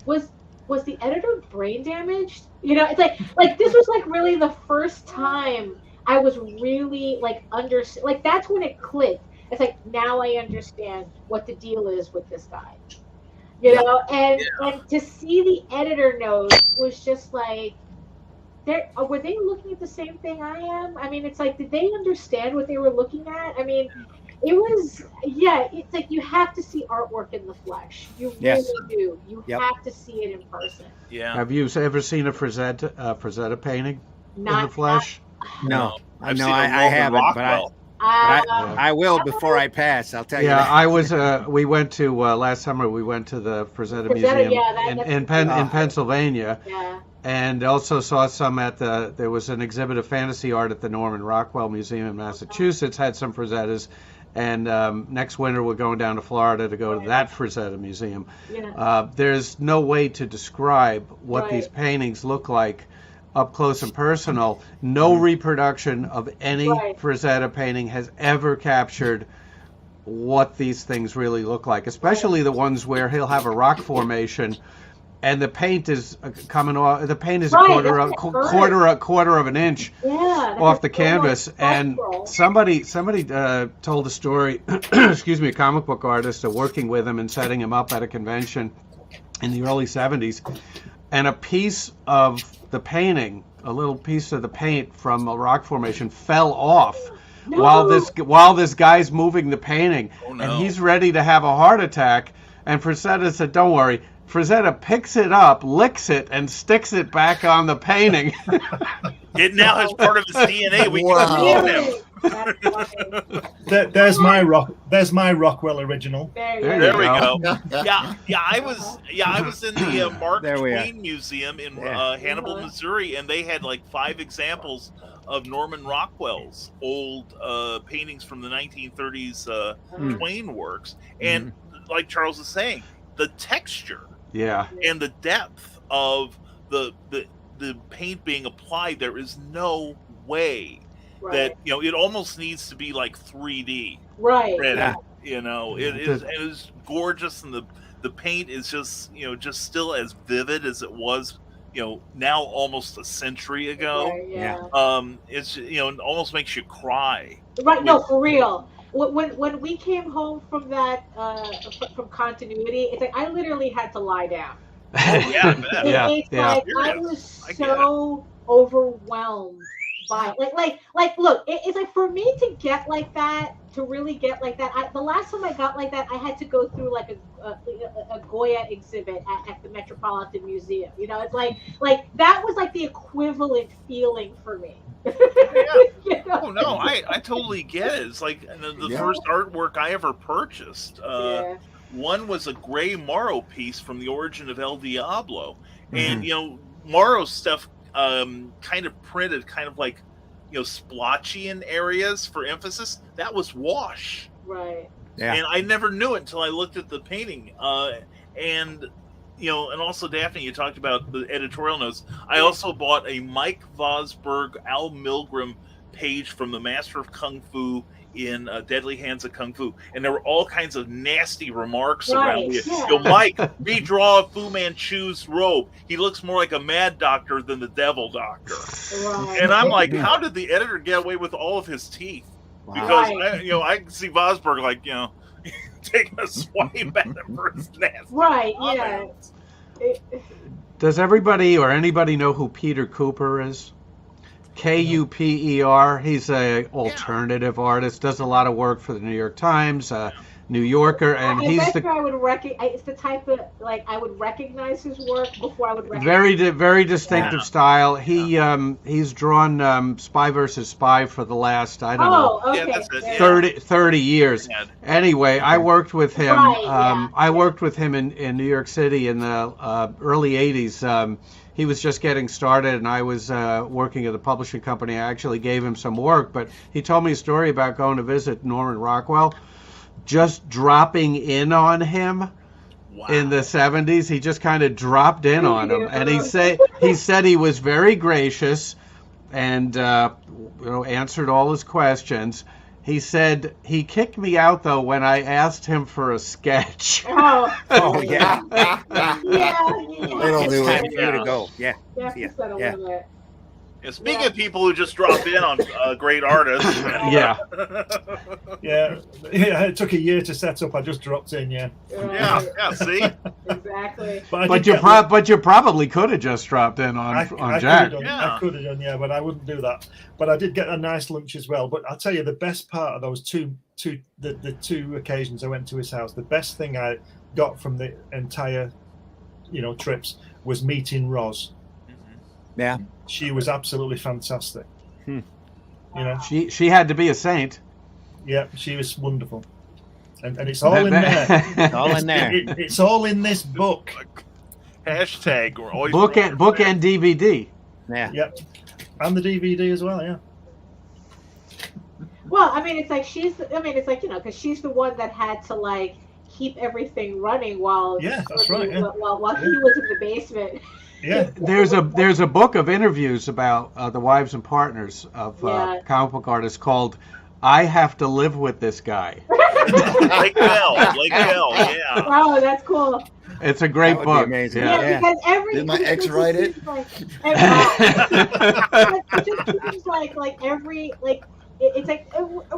was the editor brain damaged? It's like this was like really the first time I was really like that's when it clicked. It's like, now I understand what the deal is with this guy, and to see the editor notes was just like, were they looking at the same thing I am? I mean, it's like, did they understand what they were looking at? I mean, it was, it's like you have to see artwork in the flesh. You really do. You have to see it in person. Yeah. Have you ever seen a Frazetta painting in the flesh? No. I haven't, but I will before I pass. I'll tell you. Yeah, I was. We went to last summer. We went to the Frazetta Museum in Pennsylvania, and also saw some at the. There was an exhibit of fantasy art at the Norman Rockwell Museum in Massachusetts. Had some Frazettas, and next winter we're going down to Florida to go to that Frazetta Museum. Yeah. There's no way to describe what these paintings look like up close and personal. No reproduction of any Frazetta painting has ever captured what these things really look like, especially the ones where he'll have a rock formation and the paint is coming off. The paint is a quarter of an inch off the canvas. And somebody told a story. Excuse me, a comic book artist working with him and setting him up at a convention in the early 70s, and a piece of the painting, a little piece of the paint from a rock formation, fell off. While this guy's moving the painting, and he's ready to have a heart attack, and Frazetta said, "Don't worry." Frazetta picks it up, licks it, and sticks it back on the painting. It now has part of his DNA. We can clone him. There's my Rockwell original. There we go. I was in the Mark Twain Museum in Hannibal, Missouri, and they had like 5 examples of Norman Rockwell's old paintings from the 1930s Twain works, and like Charles is saying, the texture and the depth of the paint being applied, there is no way that it almost needs to be like 3D. Right. It is gorgeous, and the paint is just just still as vivid as it was now almost a century ago. It's it almost makes you cry. Right. No, for real. When we came home from that from continuity, it's like I literally had to lie down. It's like I was so overwhelmed by look, it's like for me to get like that, to really get like that. The last time I got like that, I had to go through like a Goya exhibit at the Metropolitan Museum. It's like that was like the equivalent feeling for me. Oh no, I totally get it. It's like the first artwork I ever purchased. One was a Gray Morrow piece from The Origin of El Diablo, and Morrow's stuff kind of printed kind of like splotchy in areas for emphasis. That was wash, right? And I never knew it until I looked at the painting. And also Daphne, you talked about the editorial notes. I also bought a Mike Vosburg, Al Milgram page from the Master of Kung Fu in Deadly Hands of Kung Fu, and there were all kinds of nasty remarks around it. Mike, redraw Fu Manchu's robe. He looks more like a mad doctor than the devil doctor. And I'm like, how did the editor get away with all of his teeth? Because I can see Vosburg like taking a swipe at him for his nasty comments. Does everybody or anybody know who Peter Cooper is? Kuper. He's a alternative artist. Does a lot of work for the New York Times, New Yorker, and it's the type of I would recognize his work before I would recognize. Very distinctive style. He's drawn Spy versus Spy for the last 30 years. Anyway, I worked with him. I worked with him in New York City in the early 80s. He was just getting started, and I was working at a publishing company. I actually gave him some work, but he told me a story about going to visit Norman Rockwell, just dropping in on him in the 70s. He just kind of dropped in on him, and he said he was very gracious and answered all his questions. He said he kicked me out though when I asked him for a sketch. Oh yeah. It'll do it. It's time to go. Yeah. Speaking of people who just drop in on great artists. It took a year to set up. I just dropped in. See. Exactly. But you probably could have just dropped in on Jack. I could have done, but I wouldn't do that. But I did get a nice lunch as well. But I'll tell you, the best part of those the two occasions I went to his house, the best thing I got from the entire, trips was meeting Roz. Yeah. She was absolutely fantastic. She had to be a saint. Yeah, she was wonderful. And it's all in there. It's all in there. It's all in this book. Hashtag or always book and DVD. Yeah. Yep. And the DVD as well, yeah. Well, I mean, it's like because she's the one that had to keep everything running while while he was in the basement. Yeah, there's a book of interviews about the wives and partners of comic book artists called "I Have to Live with This Guy." Lake Bell, yeah. Oh, that's cool. It's a great book. Amazing. Yeah, because Did my ex write it? It's like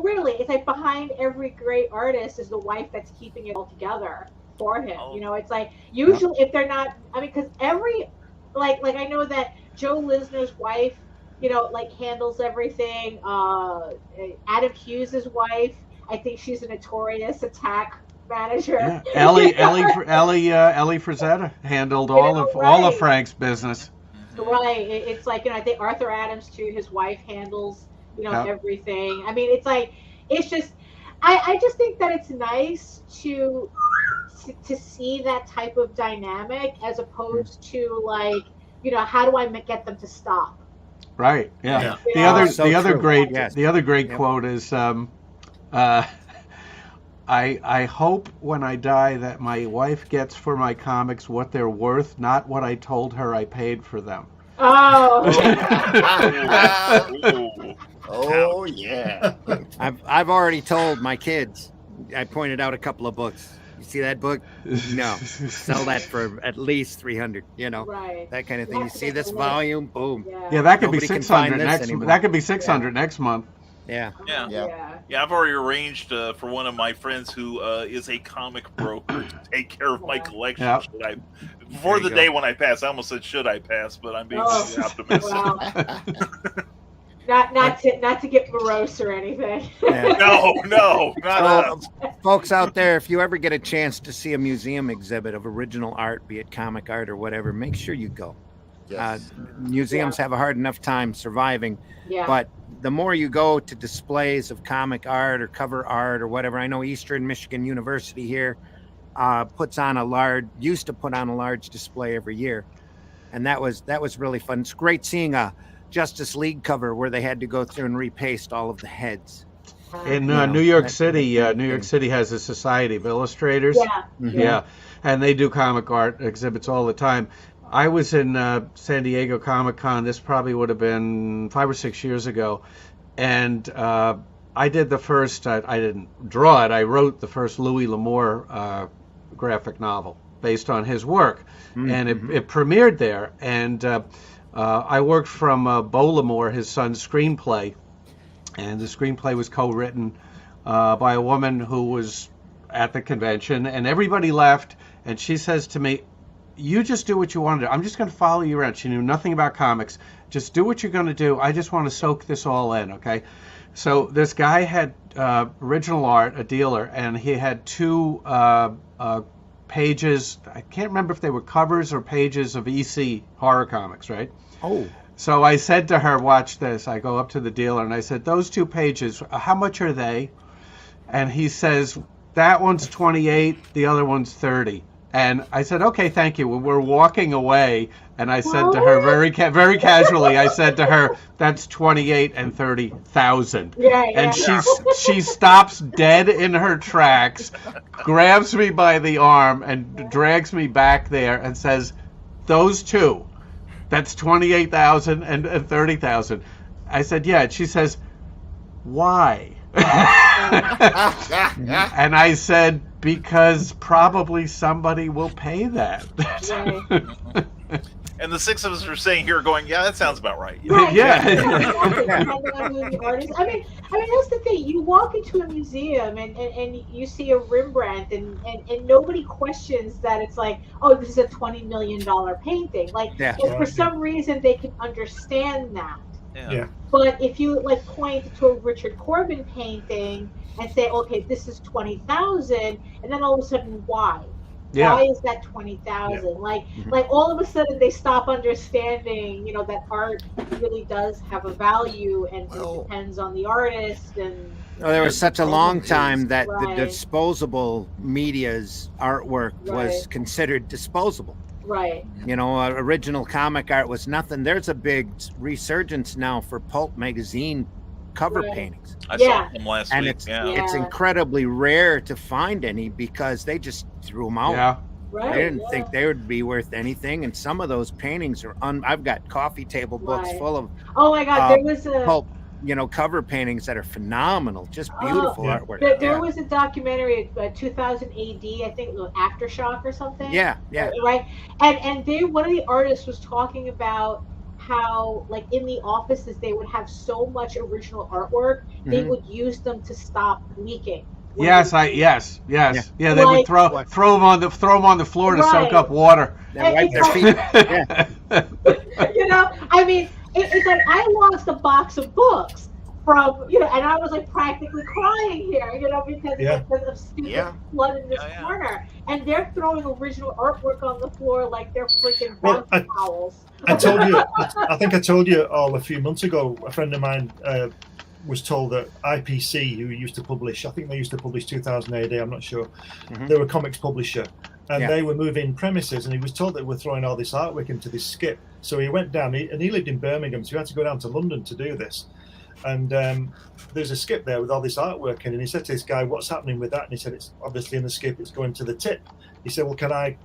really, it's like behind every great artist is the wife that's keeping it all together for him. Oh. You know, it's like usually if they're not, I mean, because every like I know that Joe Lisner's wife, you know, like handles everything. Adam Hughes' wife, I think she's a notorious attack manager. Yeah. Ellie Frazetta handled all of Frank's business. Right. It's like, you know, I think Arthur Adams too, his wife handles, you know, everything. I mean, it's like, it's just, I just think that it's nice to see that type of dynamic as opposed to like, you know, how do I get them to stop? Right. Yeah. The other great quote is, I hope when I die that my wife gets for my comics what they're worth, not what I told her I paid for them. Oh. Oh yeah. I've already told my kids. I pointed out a couple of books. You see that book? No, sell that for at least 300. You know, right. That kind of thing. You see this volume? Boom. Yeah, that could Nobody be 600 next. anymore. That could be 600 next month. Yeah. I've already arranged for one of my friends who is a comic broker to take care of my collection. Yeah. Before the day when I pass, I almost said should I pass, but I'm being optimistic. Wow. Not to get morose or anything. Yeah. No, not us. Folks out there, if you ever get a chance to see a museum exhibit of original art, be it comic art or whatever, make sure you go. Yes. Museums have a hard enough time surviving, but the more you go to displays of comic art or cover art or whatever, I know Eastern Michigan University here used to put on a large display every year, and that was really fun. It's great seeing a Justice League cover where they had to go through and repaste all of the heads. In New York City, New York City has a Society of Illustrators. Yeah, and they do comic art exhibits all the time. I was in San Diego Comic-Con. This probably would have been 5 or 6 years ago, and I did the first. I didn't draw it. I wrote the first Louis L'Amour graphic novel based on his work, and it premiered there. And I worked from Beau L'Amour, his son's screenplay, and the screenplay was co-written by a woman who was at the convention, and everybody left. And she says to me, "You just do what you want to do. I'm just going to follow you around." She knew nothing about comics. Just do what you're going to do. I just want to soak this all in, okay? So this guy had original art, a dealer, and he had 2 pages. I can't remember if they were covers or pages of EC horror comics, right? Oh. So I said to her, watch this. I go up to the dealer and I said, those 2 pages, how much are they? And he says, that one's 28, the other one's 30. And I said, okay, thank you. We're walking away, and I said to her very casually, I said to her, that's 28 and 30,000. And she stops dead in her tracks, grabs me by the arm, and drags me back there and says, those 2, that's 28,000 and 30,000. I said, yeah. And she says, why? And I said, because probably somebody will pay that. And the 6 of us are saying here going, yeah, that sounds about right. Yeah. I mean, that's the thing. You walk into a museum and you see a Rembrandt and nobody questions that it's like, oh, this is a $20 million painting. Like, for some reason, they can understand that. Yeah. But if you like point to a Richard Corbin painting and say, okay, this is 20,000, and then all of a sudden, why? Yeah. Why is that 20,000? Like all of a sudden they stop understanding, you know, that art really does have a value, and it depends on the artist. And there was such a long time that the disposable media's artwork was considered disposable. Right. You know, original comic art was nothing. There's a big resurgence now for pulp magazine cover paintings. I saw them last week. It's incredibly rare to find any because they just threw them out. Yeah. Right. They didn't think they would be worth anything, and some of those paintings are I've got coffee table books full of oh my god, there was a pulp cover paintings that are phenomenal, just beautiful artwork. There was a documentary, 2000 AD, I think, Aftershock or something. Yeah. Right, and one of the artists was talking about how, like, in the offices they would have so much original artwork, they would use them to stop leaking. Yes. Yeah, they would throw them on the floor to soak up water. And wipe their feet. I mean, it's like I lost a box of books from, and I was like practically crying here, because of stupid flood in this corner, and they're throwing original artwork on the floor like they're freaking bouncy towels. I think I told you all a few months ago. A friend of mine was told that IPC, who used to publish, I think they used to publish 2000 AD, I'm not sure. They were a comics publisher, and they were moving premises, and he was told that they were throwing all this artwork into this skip. So he went down, and he lived in Birmingham, so he had to go down to London to do this. And there's a skip there with all this artwork in, and he said to this guy, "What's happening with that?" And he said, "It's obviously in the skip, it's going to the tip." He said, "Well, can I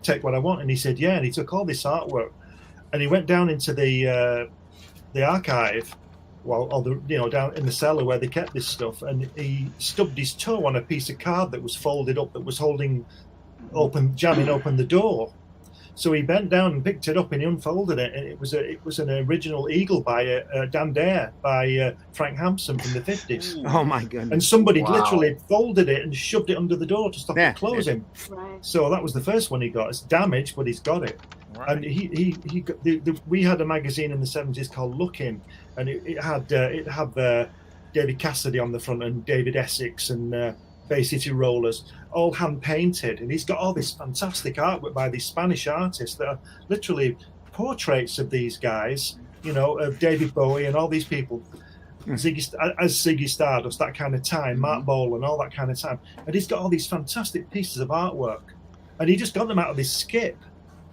take what I want?" And he said, "Yeah." And he took all this artwork, and he went down into the archive, down in the cellar where they kept this stuff, and he stubbed his toe on a piece of card that was folded up, that was jamming open the door. So he bent down and picked it up, and he unfolded it, and it was an original Eagle by Dan Dare by Frank Hampson from the 50s. Oh my goodness! And somebody literally folded it and shoved it under the door to stop it closing. Right. So that was the first one he got. It's damaged, but he's got it. Right. And we had a magazine in the 70s called Looking, and it had David Cassidy on the front and David Essex and Bay City Rollers, all hand painted, and he's got all this fantastic artwork by these Spanish artists that are literally portraits of these guys, of David Bowie and all these people, Ziggy Stardust, that kind of time, Mark Bolan, all that kind of time, and he's got all these fantastic pieces of artwork, and he just got them out of this skip.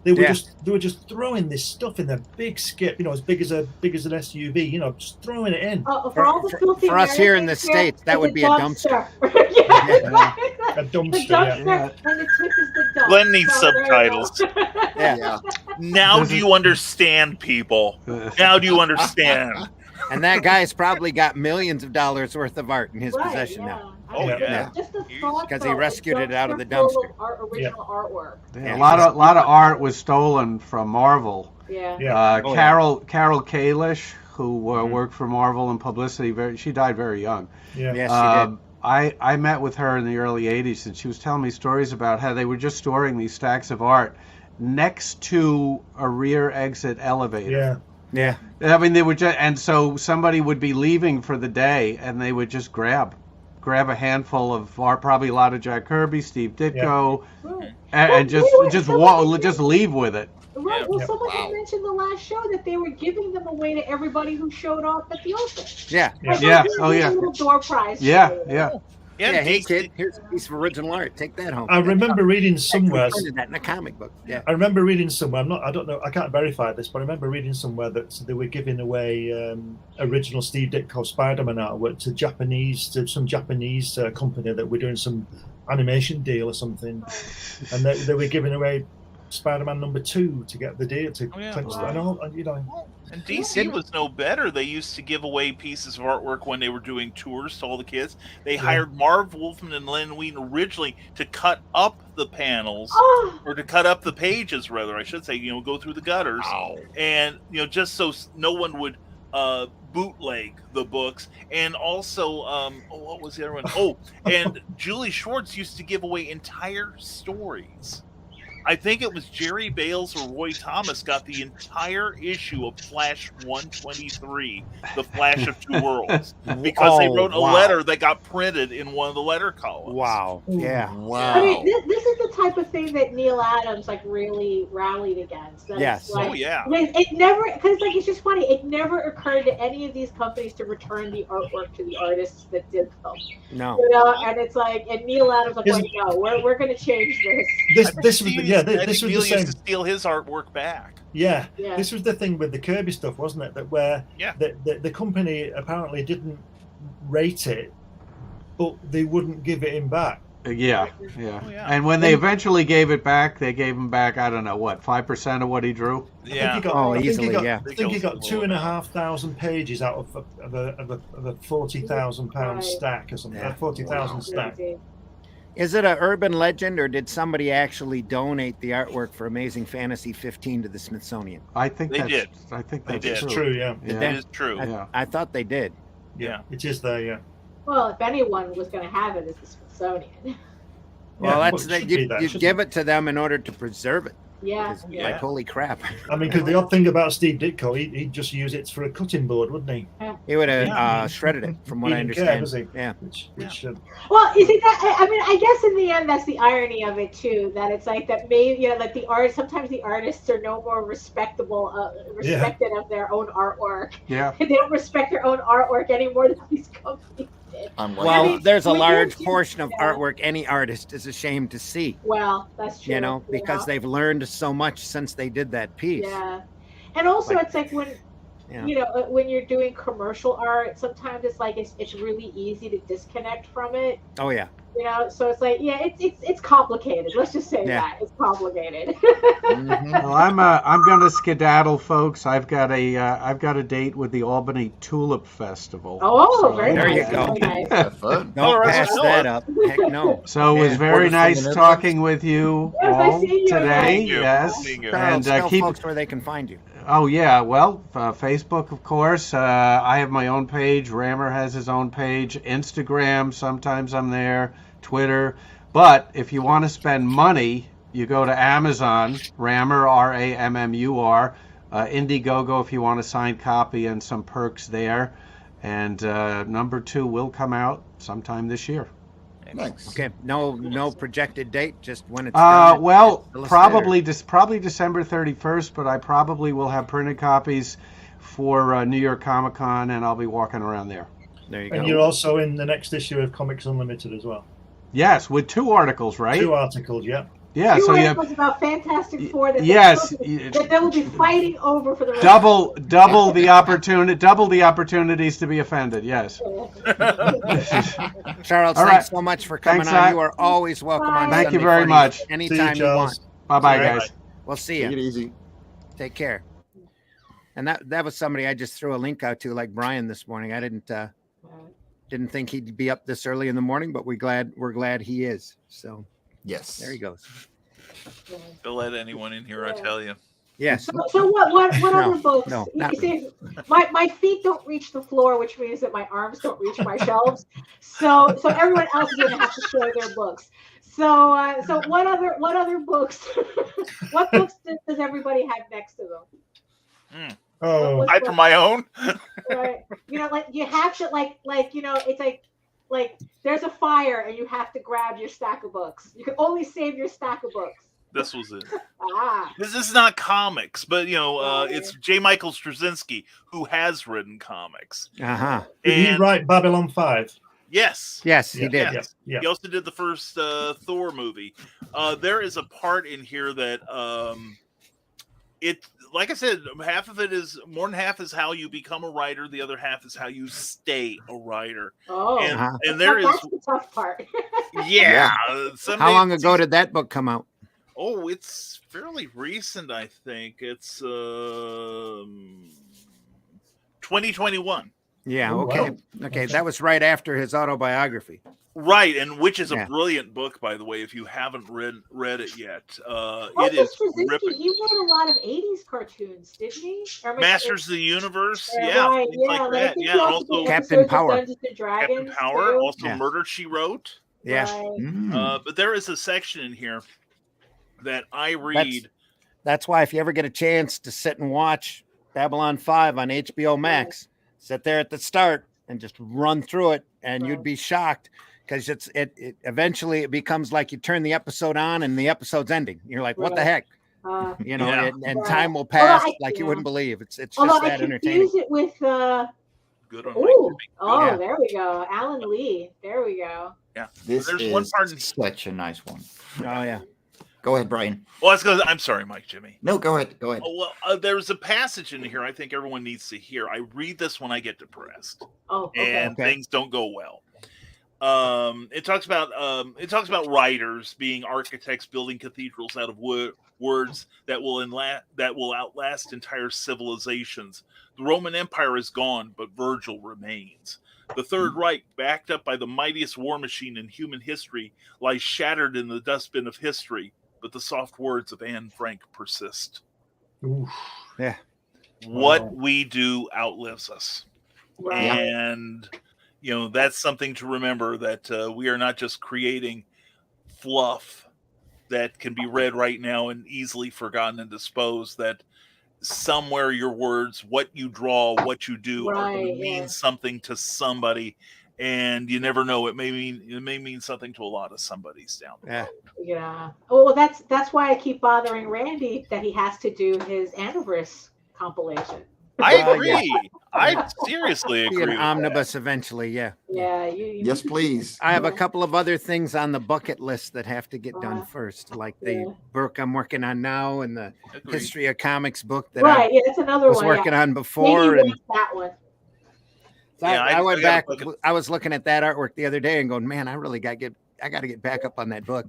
They were just throwing this stuff in their big skip, as big as an SUV, just throwing it in. For us here in the States, that would be a dumpster. A dumpster. And the tip is the dump. Glenn needs subtitles. Now do you understand, people? Now do you understand? And that guy's probably got millions of dollars worth of art in his possession now. Just the thought, because he rescued it out of the dumpster. Original artwork. A lot of art was stolen from Marvel. Carol Kalish, who worked for Marvel in publicity, she died very young. Yes, she did. I met with her in the early 80s, and she was telling me stories about how they were just storing these stacks of art next to a rear exit elevator. Yeah. I mean, they would just, and so somebody would be leaving for the day, and they would just grab a handful of art, probably a lot of Jack Kirby, Steve Ditko, and just leave with it. Right. Well, someone had mentioned the last show that they were giving them away to everybody who showed up at the open. Oh yeah. A little door prize. Hey kid, here's a piece of original art. Take that home. I remember reading somewhere. That in a comic book. Yeah. I remember reading somewhere. I don't know. I can't verify this, but I remember reading somewhere that they were giving away original Steve Ditko Spider-Man artwork to some Japanese company that were doing some animation deal or something, and they were giving away Spider-Man #2 to get the deal And DC was no better. They used to give away pieces of artwork when they were doing tours to all the kids. They hired Marv Wolfman and Len Wein originally to cut up the panels, or to cut up the pages, rather, I should say, go through the gutters. And, just so no one would bootleg the books. And also, what was the other one? And Julie Schwartz used to give away entire stories. I think it was Jerry Bales or Roy Thomas got the entire issue of Flash 123, The Flash of Two Worlds, because they wrote a letter that got printed in one of the letter columns. Wow. Yeah. Wow. I mean, this is the type of thing that Neil Adams really rallied against. Yes. It never, because it's just funny. It never occurred to any of these companies to return the artwork to the artists that did them. No. And it's and Neil Adams was like, no, we're going to change this. This was the this was the same. Used to steal his artwork back. Yeah, this was the thing with the Kirby stuff, wasn't it? That where the company apparently didn't rate it, but they wouldn't give it him back. Yeah. Oh, yeah. And when they eventually gave it back, they gave him back, I don't know, what, 5% of what he drew? Yeah. I think he got 2,500 pages out of a £40,000 stack or something. A 40,000 stack. Is it an urban legend, or did somebody actually donate the artwork for Amazing Fantasy 15 to the Smithsonian? I think they did. I think that's It's true. Yeah, it is true. I thought they did. Yeah, it is there. Yeah. Well, if anyone was going to have it, it's the Smithsonian. Well, you give it to them in order to preserve it. Yeah. Like, holy crap. I mean, because the odd thing about Steve Ditko, he'd just use it for a cutting board, wouldn't he? He would have shredded it, from what I understand. Yeah. Well, you see that? I mean, I guess in the end, that's the irony of it too. That it's like that. Maybe like the art. Sometimes the artists are no more respected of their own artwork. Yeah. They don't respect their own artwork any more than these companies. Well, there's a large portion of artwork any artist is ashamed to see. Well, that's true. Because they've learned so much since they did that piece. Yeah, and also it's like when when you're doing commercial art, sometimes it's like it's really easy to disconnect from it. Oh yeah. So it's like it's complicated. Let's just say that it's complicated. Well, I'm gonna skedaddle, folks. I've got a date with the Albany Tulip Festival. Oh, very nice. There you go. Very nice. Don't pass that up. Heck no. So it was very nice talking with you all today. Yes, and tell folks where they can find you. Oh yeah, well, Facebook, of course. I have my own page. Rammer has his own page. Instagram, sometimes I'm there. Twitter. But if you want to spend money, you go to Amazon, Rammer, Rammur, Indiegogo if you want a signed copy and some perks there. And number 2 will come out sometime this year. Nice. Okay. No projected date, just when it's done. Well, probably December 31st, but I probably will have printed copies for New York Comic Con, and I'll be walking around there. There you go. And you're also in the next issue of Comics Unlimited as well. Yes, with 2 articles, right? 2 articles, yeah. Yeah, so you have about Fantastic Four that that they will be fighting over for the rest double the opportunities to be offended. Yes. Charles, thanks so much for coming on. You are always welcome on. Thank you Sunday very Funnies much. Anytime you want. Bye, guys. We'll see you. Take it easy. Take care. And that was somebody I just threw a link out to, like Brian this morning. I didn't think he'd be up this early in the morning, but we're glad he is. So yes, there he goes. Don't let anyone in here, I tell you. Yes. So what other books? No, You see, my feet don't reach the floor, which means that my arms don't reach my shelves. So everyone else is going to have to share their books. So what other books? What books does everybody have next to them? Aside from my own. Right. Like you have to like it's like there's a fire and you have to grab your stack of books. You can only save your stack of books. This was it. This is not comics, but it's J. Michael Straczynski who has written comics. Uh-huh. Did he write Babylon 5? Yes. Yes, he did. Yeah. He also did the first Thor movie. There is a part in here that like I said, more than half is how you become a writer. The other half is how you stay a writer. Oh, and that's the tough part. Yeah. How long ago did that book come out? Oh, it's fairly recent, I think. It's 2021. Yeah, okay. Wow. Okay, that was right after his autobiography. Right, and which is a brilliant book, by the way, if you haven't read it yet. It is ripping. He wrote a lot of 80s cartoons, didn't he? Masters of the Universe, right, like that. Yeah, also Captain Power. Captain Power, also Murder, She Wrote. Yeah. Right. But there is a section in here that I read. That's why if you ever get a chance to sit and watch Babylon 5 on HBO Max, sit there at the start and just run through it, and you'd be shocked. Because it eventually it becomes like you turn the episode on and the episode's ending. You're like, what the heck? And time will pass you wouldn't believe. It's just that entertaining. Use it with good on there we go. Alan Lee. There we go. Yeah. There's one part such a nice one. Oh yeah. Go ahead, Brian. Well, I'm sorry, Mike, Jimmy. No, go ahead. Oh, well, there's a passage in here I think everyone needs to hear. I read this when I get depressed. Oh, okay. And things don't go well. It talks about writers being architects building cathedrals out of words that will outlast entire civilizations. The Roman Empire is gone, but Virgil remains. The Third Reich, backed up by the mightiest war machine in human history, lies shattered in the dustbin of history, but the soft words of Anne Frank persist. Oof. Yeah. What we do outlives us. Right. And, that's something to remember, that we are not just creating fluff that can be read right now and easily forgotten and disposed, that somewhere your words, what you draw, what you do are going to mean something to somebody, and you never know. It may mean something to a lot of somebody's down the road. Yeah. Well, that's why I keep bothering Randy that he has to do his anniversary compilation. I agree. I seriously agree. An with omnibus that. eventually, yeah. Yeah. Yes, please. I have a couple of other things on the bucket list that have to get done first, like the book I'm working on now and the History of Comics book that I that's another was one, working on before. Maybe And that one. so I went back. I was looking at that artwork the other day and going, man, I got to get back up on that book.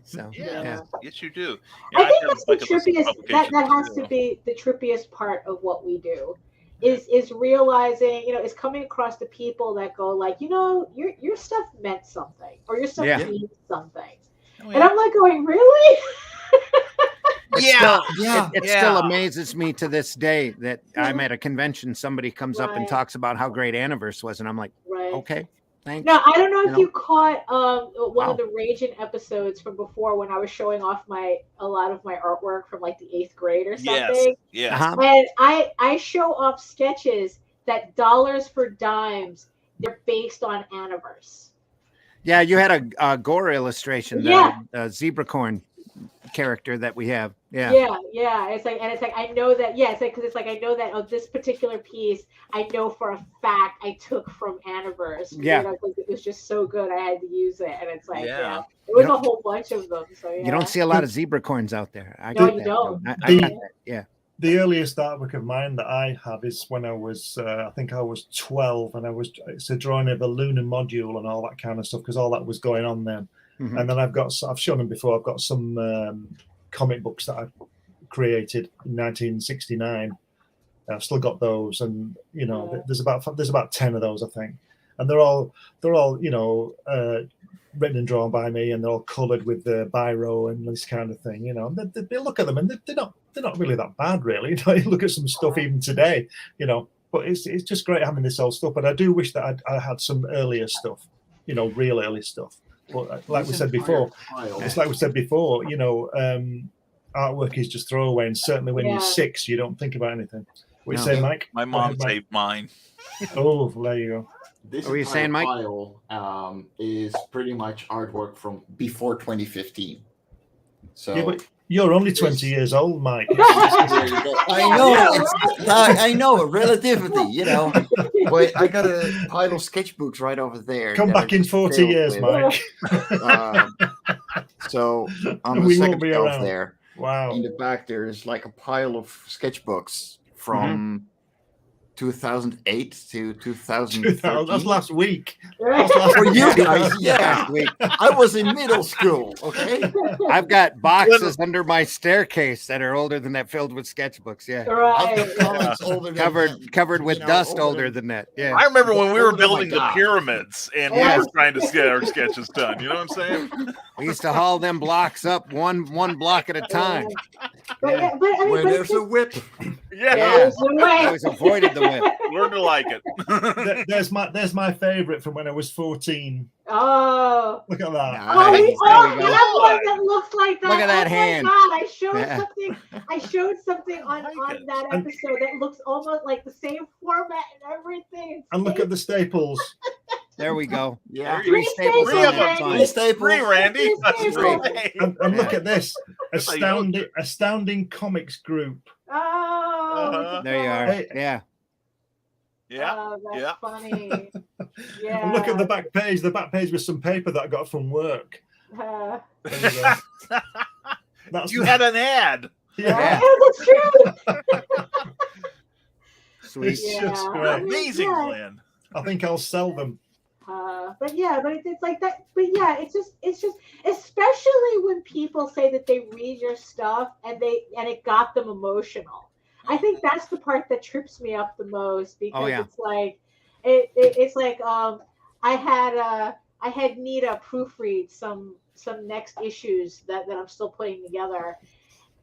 So yes, you do. I think that's the trippiest. That has to be the trippiest part of what we do, is realizing, is coming across the people that go like, your stuff meant something, or your stuff means something, and I'm like going, really? It still amazes me to this day that I'm at a convention, somebody comes up and talks about how great Anniversary was, and I'm like, okay. Thanks. Now, I don't know if you caught one of the RAGIN episodes from before when I was showing off a lot of my artwork from like the 8th grade or something. Yes. And I show off sketches that dollars for dimes, they're based on Anniversary. Yeah, you had a gore illustration, the zebra corn character that we have. Yeah. It's like I know that. Because I know that this particular piece, I know for a fact I took from Anniversary. Yeah, because it was just so good, I had to use it, and it's like it was a whole bunch of them. So you don't see a lot of zebra corns out there. You don't. The earliest artwork of mine that I have is when I was, I think I was 12, and it's a drawing of a lunar module and all that kind of stuff, because all that was going on then. Mm-hmm. And then I've shown them before, I've got some comic books that I created in 1969. I've still got those, and there's about 10 of those, I think, and they're all written and drawn by me, and they're all coloured with the biro and this kind of thing. They look at them, and they're not really that bad, really. You look at some stuff even today, but it's just great having this old stuff. But I do wish that I had some earlier stuff, real early stuff. But like we said before, artwork is just throwaway, and certainly when you're 6, you don't think about anything. What you say, Mike? My mom saved mine. Oh, there you go. This what were you saying, Mike? Pile is pretty much artwork from before 2015. So but you're only 20 years old, Mike. I know, relativity, But I got a pile of sketchbooks right over there. Come back in 40 years, Mike. So on the second shelf there, wow. In the back, there's like a pile of sketchbooks from 2008 to 2013. That's last week. For you guys, yeah. I was in middle school, okay? I've got boxes under my staircase that are older than that, filled with sketchbooks, covered with dust older than that. Yeah. I remember when we were building the pyramids and we were trying to get our sketches done. You know what I'm saying? We used to haul them blocks up one block at a time. When there's a whip. I always avoided the whip. Learn to like it. There's my favorite from when I was 14. Oh, look at that! That one that looks like that. Look at that hand! God, I showed something on that episode that looks almost like the same format and everything. And look at the staples. There we go. Yeah, three staples. Three, Randy. And look at this astounding comics group. Oh, there you are. Hey. That's funny. Yeah. And look at the back page. The back page with some paper that I got from work. You had an ad. Yeah, that's true. Sweet. It's just great. Amazing, Glenn. I think I'll sell them. But it's like that. But yeah, it's just, especially when people say that they read your stuff and it got them emotional. I think that's the part that trips me up the most, because it's like, it's like I had Nita proofread some next issues that I'm still putting together.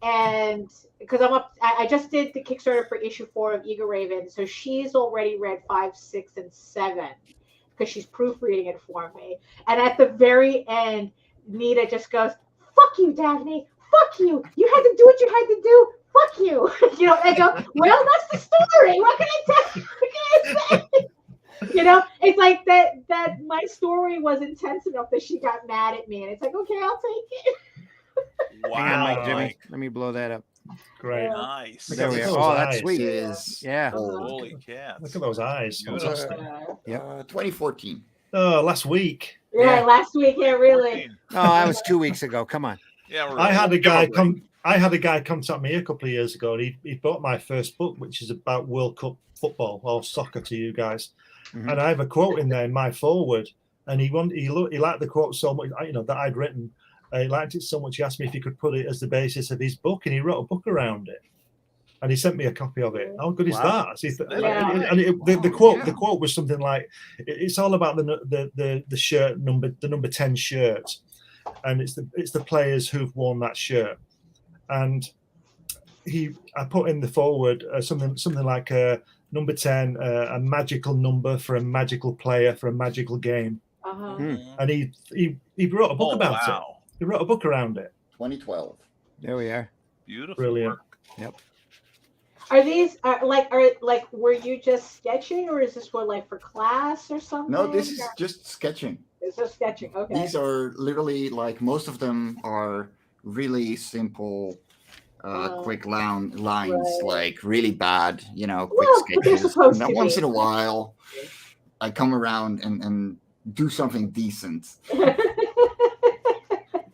And because I just did the Kickstarter for issue 4 of Eager Raven, so she's already read 5, 6, and 7 because she's proofreading it for me. And at the very end, Nita just goes, "Fuck you, Daphne! Fuck you! You had to do what you had to do. Fuck you!" You know, and I go, "Well, that's the story. What can I tell you? What can I say?" You know, it's like that my story was intense enough that she got mad at me, and it's like, okay, I'll take it. Wow. Hang on, Mike, Jimmy. Let me blow that up. Great. Nice. There we are. Oh, that's sweet. Yeah. Holy cats. Look at those eyes. Fantastic. 2014. Oh, last week. Yeah, last week. Yeah, really. Oh, that was 2 weeks ago. Come on. Yeah, I had a guy contact me a couple of years ago, and he bought my first book, which is about World Cup football, or soccer to you guys. Mm-hmm. And I have a quote in there in my foreword, and he liked the quote so much, that I'd written. He liked it so much, he asked me if he could put it as the basis of his book, and he wrote a book around it. And he sent me a copy of it. How good is that? The quote was something like, "It's all about the shirt number, the number 10 shirt, and it's the players who've worn that shirt." And I put in the foreword something like number 10, a magical number for a magical player for a magical game. And he wrote a book about it. He wrote a book around it. 2012. There we are. Beautiful. Brilliant. Yep. Are these were you just sketching, or is this for class or something? No, this is just sketching. It's just sketching. Okay. These are literally most of them are really simple, quick lines, really bad, quick sketches. And then once in a while, I come around and do something decent.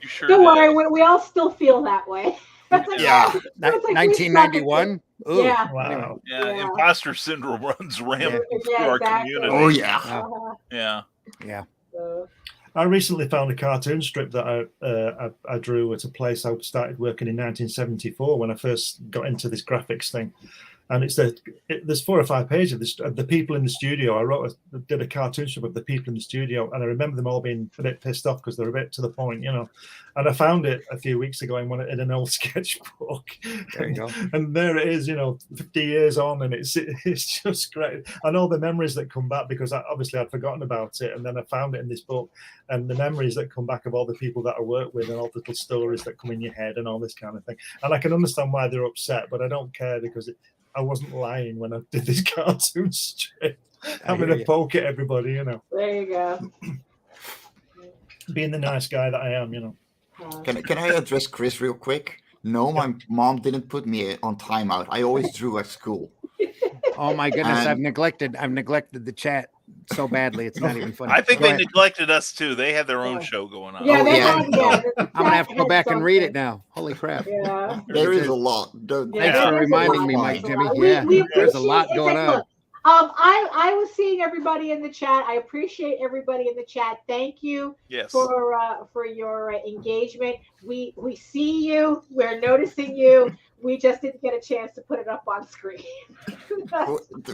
Sure don't worry, we all still feel that way. Yeah. 1991. Ooh. Yeah. Wow. Yeah. Imposter syndrome runs rampant through our community. Oh yeah. Yeah. I recently found a cartoon strip that I drew at a place I started working in 1974 when I first got into this graphics thing. And there's 4 or 5 pages of the people in the studio. I did a cartoon strip of the people in the studio, and I remember them all being a bit pissed off because they're a bit to the point, And I found it a few weeks ago in an old sketchbook. There you go. And there it is, 50 years on, and it's just great. And all the memories that come back, because obviously I'd forgotten about it, and then I found it in this book, and the memories that come back of all the people that I work with, and all the little stories that come in your head, and all this kind of thing. And I can understand why they're upset, but I don't care, because I wasn't lying when I did this cartoon strip. I'm going to poke at everybody, There you go. Being the nice guy that I am, Can I address Chris real quick? No, my mom didn't put me on timeout. I always drew at school. Oh my goodness, I've neglected the chat so badly. It's not even funny. I think they neglected us too. They had their own show going on. Yeah, I'm gonna have to go back and read it now. Holy crap! Yeah. There is a lot. Thanks for reminding me, Mike, Jimmy. Yeah, there's a lot going on. Look, I was seeing everybody in the chat. I appreciate everybody in the chat. Thank you for your engagement. We see you. We're noticing you. We just didn't get a chance to put it up on screen.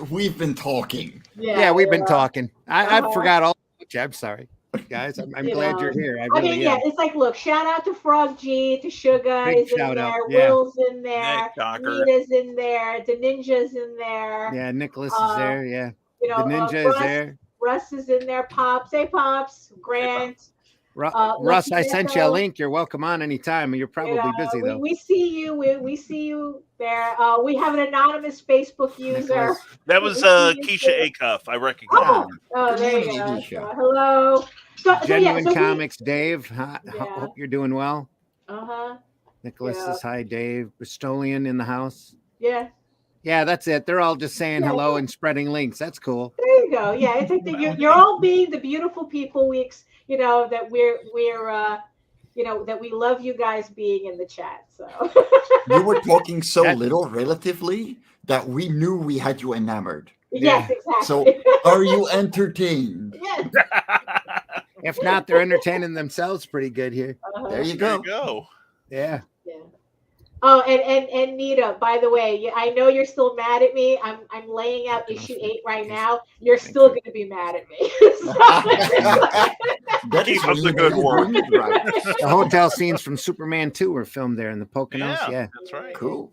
We've been talking. Yeah, we've been talking. I forgot all. I'm sorry, guys. I'm glad you're here. I really am. It's like, look, shout out to Frog G, to Sugar is in there, Will's in there, Nita's in there, the Ninja's in there. Yeah, Nicholas is there. Yeah, the Ninja is there. Russ is in there. Pops, hey Pops, Grant. Russ, I sent you a link. You're welcome on anytime. You're probably busy though. We see you. We see you there. We have an anonymous Facebook user. That was Keisha Acuff. I recognize. Oh, there you go. Hello. Genuine Comics, Dave. Hope you're doing well. Nicholas says hi, Dave. Bristolian in the house. Yeah. Yeah, that's it. They're all just saying hello and spreading links. That's cool. There you go. Yeah, I think that you're all being the beautiful people that that we love you guys being in the chat. So you were talking so little relatively that we knew we had you enamored. Yes, exactly. So, are you entertained? Yes. If not, they're entertaining themselves pretty good here. There you go. Yeah. Yeah. Oh, and Nita, by the way, I know you're still mad at me. I'm laying out issue 8 right now. You're still going to be mad at me. Keep up the good work. The hotel scenes from Superman 2 were filmed there in the Poconos. Yeah, that's right. Cool.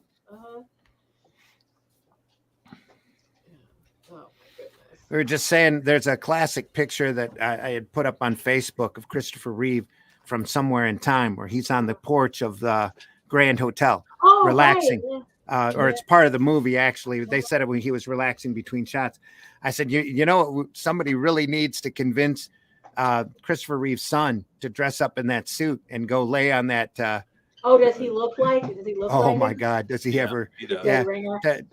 We were just saying there's a classic picture that I had put up on Facebook of Christopher Reeve from Somewhere in Time, where he's on the porch of the Grand Hotel, relaxing. Right. Or it's part of the movie, actually. They said it when he was relaxing between shots. I said, you know, somebody really needs to convince Christopher Reeve's son to dress up in that suit and go lay on that. Does he look like? Oh my God, does he ever? Yeah,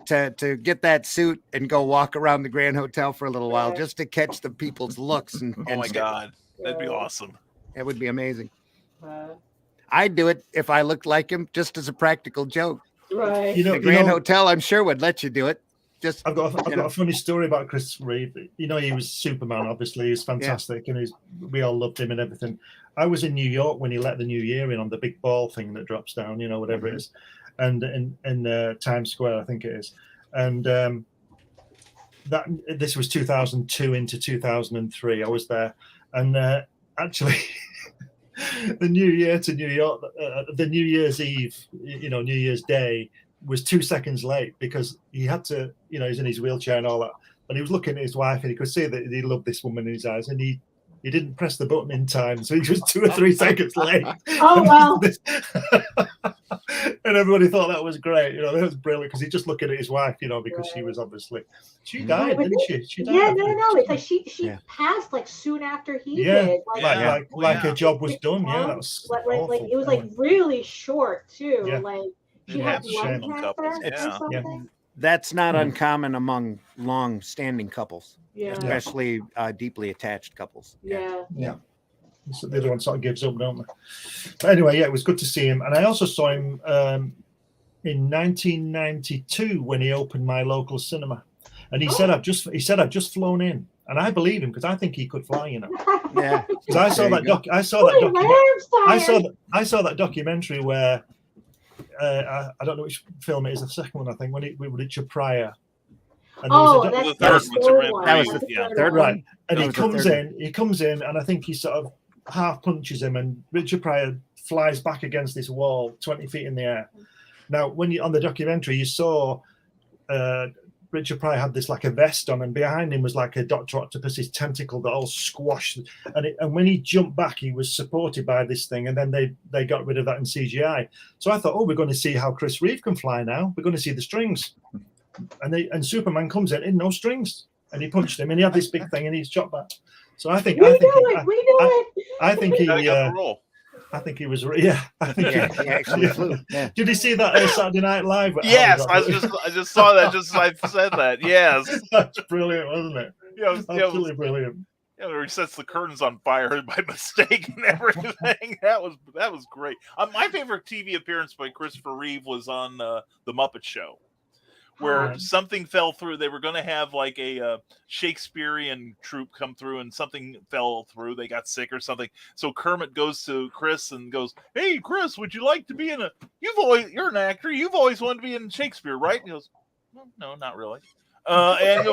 to get that suit and go walk around the Grand Hotel for a little while just to catch the people's looks. And oh my God, that'd be awesome. It would be amazing. I'd do it if I looked like him, just as a practical joke. Right. The Grand Hotel, I'm sure, would let you do it. Just I've got a funny story about Chris Reeve. You know, he was Superman. Obviously, he's fantastic, and we all loved him and everything. I was in New York when he let the New Year in on the big ball thing that drops down. You know, whatever it is, and in Times Square, I think it is, and that this was 2002 into 2003. I was there, and actually. The New Year to New York, the New Year's Eve, New Year's Day was 2 seconds late because he had to, he's in his wheelchair and all that. And he was looking at his wife and he could see that he loved this woman in his eyes and he didn't press the button in time. So he was 2 or 3 seconds late. Oh, wow. And everybody thought that was great. That was brilliant because he just looking at his wife, because she was obviously, she died, didn't she? She died. Yeah, no. It's like she passed like soon after he did. Like her job was done. Yeah, that was like it was like really short too. Yeah. Like she had lung cancer or something. That's not uncommon among long-standing couples, yeah, especially deeply attached couples. Yeah. So the other one sort of gives up, don't they? But anyway, it was good to see him. And I also saw him in 1992 when he opened my local cinema. And he said I've just flown in. And I believe him because I think he could fly, Yeah. Because I saw that documentary where I don't know which film it is, the second one, I think, when with Richard Pryor. And the third one. That was the third one. Right. And he comes in, and I think he sort of half punches him, and Richard Pryor flies back against this wall 20 feet in the air. Now, when you on the documentary, you saw Richard Pryor had this like a vest on, and behind him was like a Dr. Octopus's tentacle that all squashed. And when he jumped back, he was supported by this thing, and then they got rid of that in CGI. So I thought, we're going to see how Chris Reeve can fly now. We're going to see the strings. And Superman comes in no strings, and he punched him, and he had this big thing, and he's shot back. So I think he was. Yeah, I think he actually flew. Yeah. Did you see that Saturday Night Live? Yes, I just saw that. Just as I said that. Yes, that's brilliant, wasn't it? Yeah, absolutely brilliant. Yeah, where he sets the curtains on fire by mistake and everything. That was great. My favorite TV appearance by Christopher Reeve was on the Muppet Show, where something fell through. They were going to have like a Shakespearean troupe come through, and something fell through. They got sick or something. So Kermit goes to Chris and goes, "Hey, Chris, would you like to be in you're an actor. You've always wanted to be in Shakespeare, right?" And he goes, "No, not really." And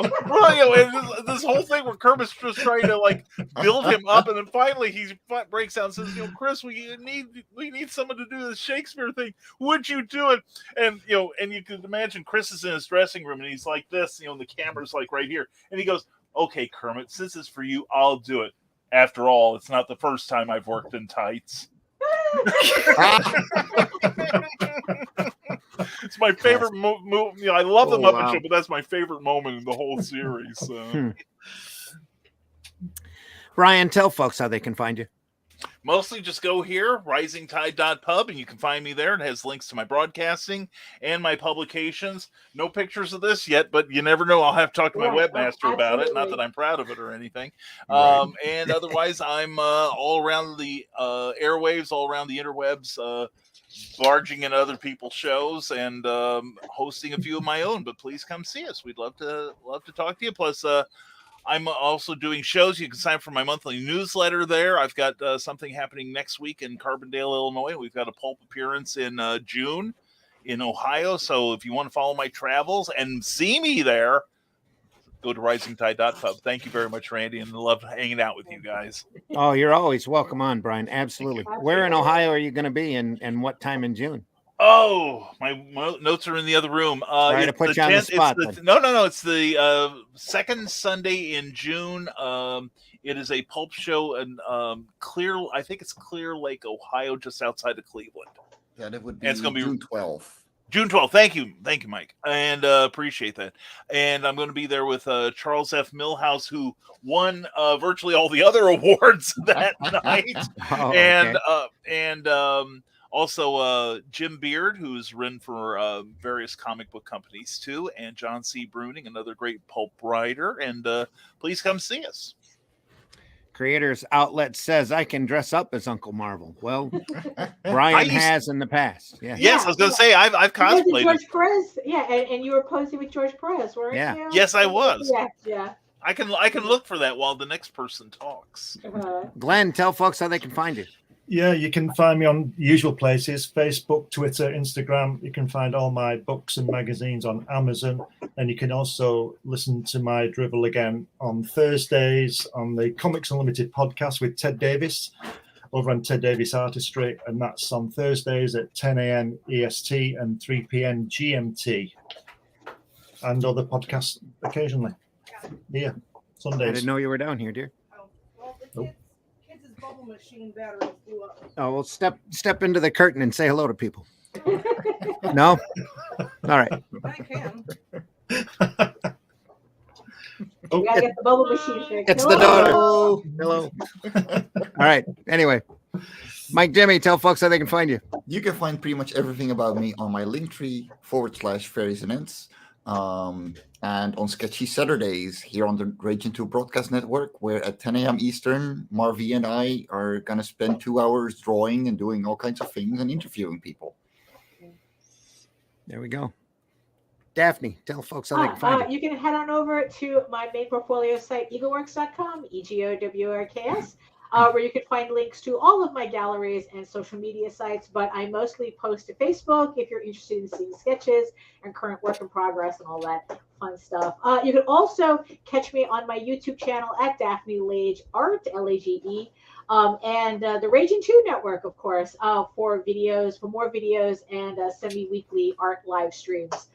this whole thing where Kermit's just trying to like build him up, and then finally he breaks down and says, "Chris, we need someone to do this Shakespeare thing. Would you do it?" And and you can imagine Chris is in his dressing room and he's like this, and the camera's like right here, and he goes, "Okay, Kermit, since it's for you, I'll do it. After all, it's not the first time I've worked in tights." It's my favorite movie. I love the Muppet Show, but that's my favorite moment in the whole series. So. Brian, tell folks how they can find you. Mostly just go here, risingtide.pub, and you can find me there. It has links to my broadcasting and my publications. No pictures of this yet, but you never know. I'll have to talk to my webmaster about it. Not that I'm proud of it or anything. Right. And otherwise, I'm all around the airwaves, all around the interwebs. barging in other people's shows and hosting a few of my own. But please come see us. We'd love to talk to you. Plus, I'm also doing shows. You can sign up for my monthly newsletter there. I've got something happening next week in Carbondale, Illinois. We've got a pulp appearance in June in Ohio. So if you want to follow my travels and see me there, go to risingtide.pub. Thank you very much, Randy, and I love hanging out with you guys. Oh, you're always welcome on, Brian. Absolutely. Where in Ohio are you going to be and what time in June? Oh, my notes are in the other room. Sorry to put you on the spot. No. It's the second Sunday in June. It is a pulp show in I think it's Clear Lake, Ohio, just outside of Cleveland. Yeah, that would be, it's gonna be June 12th. June 12th. Thank you, Mike, and appreciate that. And I'm going to be there with Charles F. Millhouse, who won virtually all the other awards that night, and also Jim Beard, who's written for various comic book companies too, and John C. Bruning, another great pulp writer. And please come see us. Creators Outlet says I can dress up as Uncle Marvel. Well, Brian has in the past. Yeah. Yes, I was going to say I've cosplayed. George Perez, and you were posing with George Perez, weren't you? Yes, I was. Yeah. I can look for that while the next person talks. Glenn, tell folks how they can find you. Yeah, you can find me on usual places: Facebook, Twitter, Instagram. You can find all my books and magazines on Amazon, and you can also listen to my drivel again on Thursdays on the Comics Unlimited podcast with Ted Davis over on Ted Davis Artistry, and that's on Thursdays at 10 a.m. EST and 3 p.m. GMT, and other podcasts occasionally. Yeah, Sundays. I didn't know you were down here, dear. Nope. Bubble machine battery blew up. Oh, well, step into the curtain and say hello to people. No? All right. I can. You gotta get the bubble machine fixed. It's the daughter. Hello. All right. Anyway, Mike Jimmy, tell folks how they can find you. You can find pretty much everything about me on my Linktree /Fairies and Ents. And on Sketchy Saturdays here on the Raging 2 Broadcast Network, where at 10 a.m. Eastern, Marvy and I are going to spend 2 hours drawing and doing all kinds of things and interviewing people. There we go. Daphne, tell folks how they can find you. You can head on over to my main portfolio site, egoworks.com, EGOWRKS. Where you can find links to all of my galleries and social media sites, but I mostly post to Facebook if you're interested in seeing sketches and current work in progress and all that fun stuff. You can also catch me on my YouTube channel at Daphne Lage Art, Lage, and the Raging 2 Network, of course, for more videos and semi-weekly art live streams.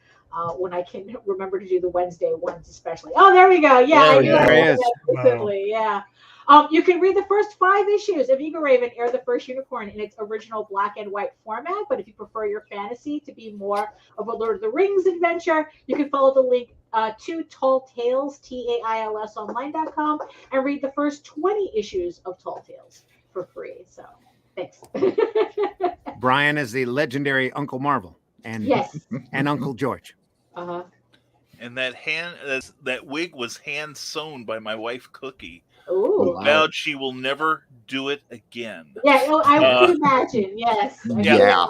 When I can remember to do the Wednesday ones, especially. Oh, there we go. Yeah, I knew that explicitly. Yeah. You can read the first 5 issues of Eagle Raven, Air the First Unicorn, in its original black and white format. But if you prefer your fantasy to be more of a Lord of the Rings adventure, you can follow the link to Tall Tales, TAILS online.com, and read the first 20 issues of Tall Tales for free. So, thanks. Brian is the legendary Uncle Marvel and Uncle George. And that wig was hand sewn by my wife Cookie. Ooh. Vowed she will never do it again. Yeah, I would imagine. Yes. Yeah.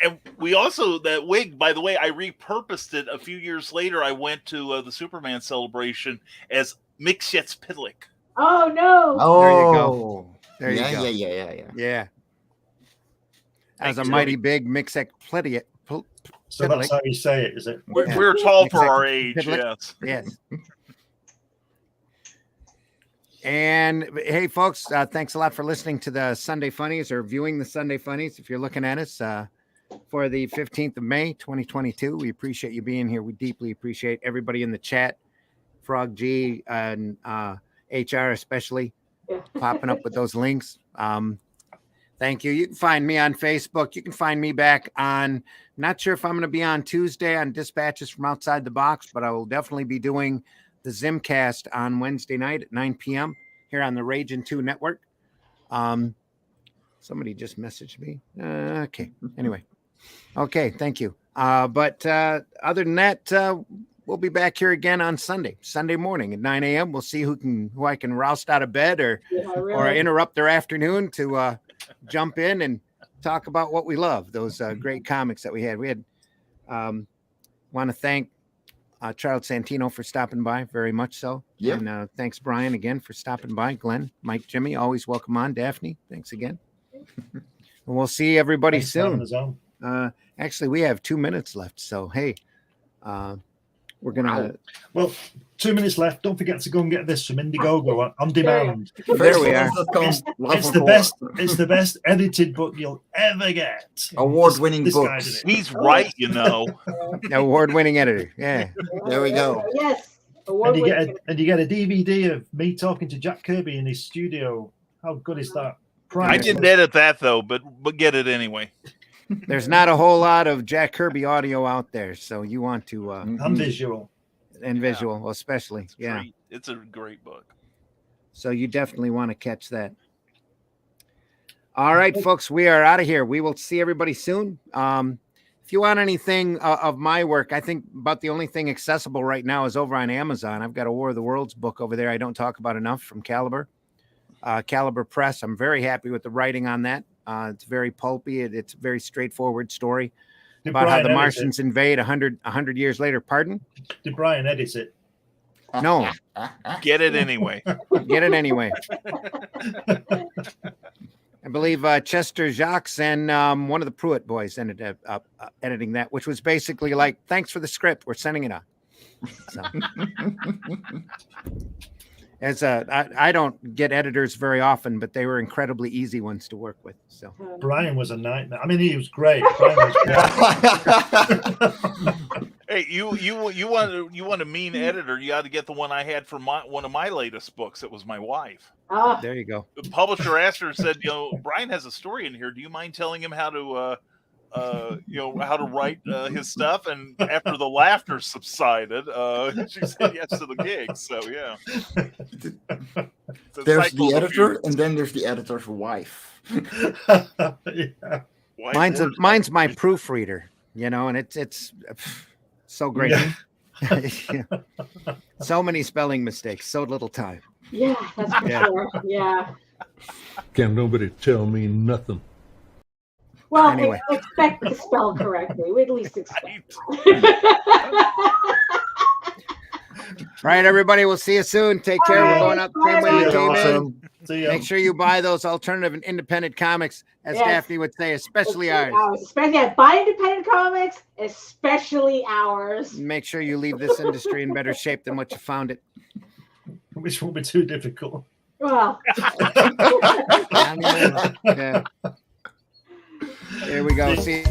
And we also, that wig, by the way, I repurposed it a few years later. I went to the Superman celebration as Mixyetspidlik. Oh, no. Oh, there you go. There you go. Yeah. As a mighty big Mixyetspidlik. So that's how you say it, is it? We're tall for our age, yes. Yes. And hey, folks, thanks a lot for listening to the Sunday Funnies or viewing the Sunday Funnies. If you're looking at us for the 15th of May, 2022, we appreciate you being here. We deeply appreciate everybody in the chat, Frog G and HR especially, popping up with those links. Thank you. You can find me on Facebook. You can find me back on, not sure if I'm going to be on Tuesday on Dispatches from Outside the Box, but I will definitely be doing the Zimcast on Wednesday night at 9 p.m. here on the Raging 2 Network. Somebody just messaged me. Okay. Anyway. Okay. Thank you. But other than that, we'll be back here again on Sunday morning at 9 a.m. We'll see who I can roust out of bed or interrupt their afternoon to jump in and talk about what we love, those great comics that we had. We had want to thank Charles Santino for stopping by, very much so. Yeah. And thanks, Brian, again for stopping by. Glenn, Mike, Jimmy, always welcome on. Daphne, thanks again. And we'll see everybody soon. Actually, we have 2 minutes left, so hey, we're gonna. Well, 2 minutes left. Don't forget to go and get this from Indiegogo on demand. There we are. It's the best. It's the best edited book you'll ever get. Award-winning This guy books. did it. He's right, you know. Award-winning editor. Yeah. There we go. Yes. And you get a DVD of me talking to Jack Kirby in his studio. How good is that? I didn't edit that though, but get it anyway. There's not a whole lot of Jack Kirby audio out there, so you want to and visual. And visual, especially. Yeah. It's a great book. So you definitely want to catch that. All right, folks, we are out of here. We will see everybody soon. If you want anything of my work, I think about the only thing accessible right now is over on Amazon. I've got a War of the Worlds book over there I don't talk about enough from Caliber Press. I'm very happy with the writing on that. It's very pulpy. It's a very straightforward story about how the Martians invade 100 years later. Pardon? Did Brian edit it? No. Get it anyway. Get it anyway. I believe Chester Jacques and one of the Pruitt boys ended up editing that, which was basically like, thanks for the script. We're sending it on. So. I don't get editors very often, but they were incredibly easy ones to work with. So Brian was a nightmare. I mean, he was great. Brian was great. Hey, you want a mean editor? You got to get the one I had for one of my latest books. It was my wife. There you go. The publisher asked her, said, Brian has a story in here. Do you mind telling him how to how to write his stuff? And after the laughter subsided, she said yes to the gig. So yeah. There's the editor, and then there's the editor's wife. Yeah. Mine's my proofreader, and it's so great. Yeah. So many spelling mistakes, so little time. Yeah, that's for sure. Yeah. Can't nobody tell me nothing. Well, Anyway. we expect to spell correctly. We at least expect. Right, everybody. We'll see you soon. Take care. We're going out the same way we came in. See ya. Make sure you buy those alternative and independent comics, as Daphne would say, especially ours. Buy independent comics, especially ours. Make sure you leave this industry in better shape than what you found it. Which won't be too difficult. Well. Yeah. Here we go. See.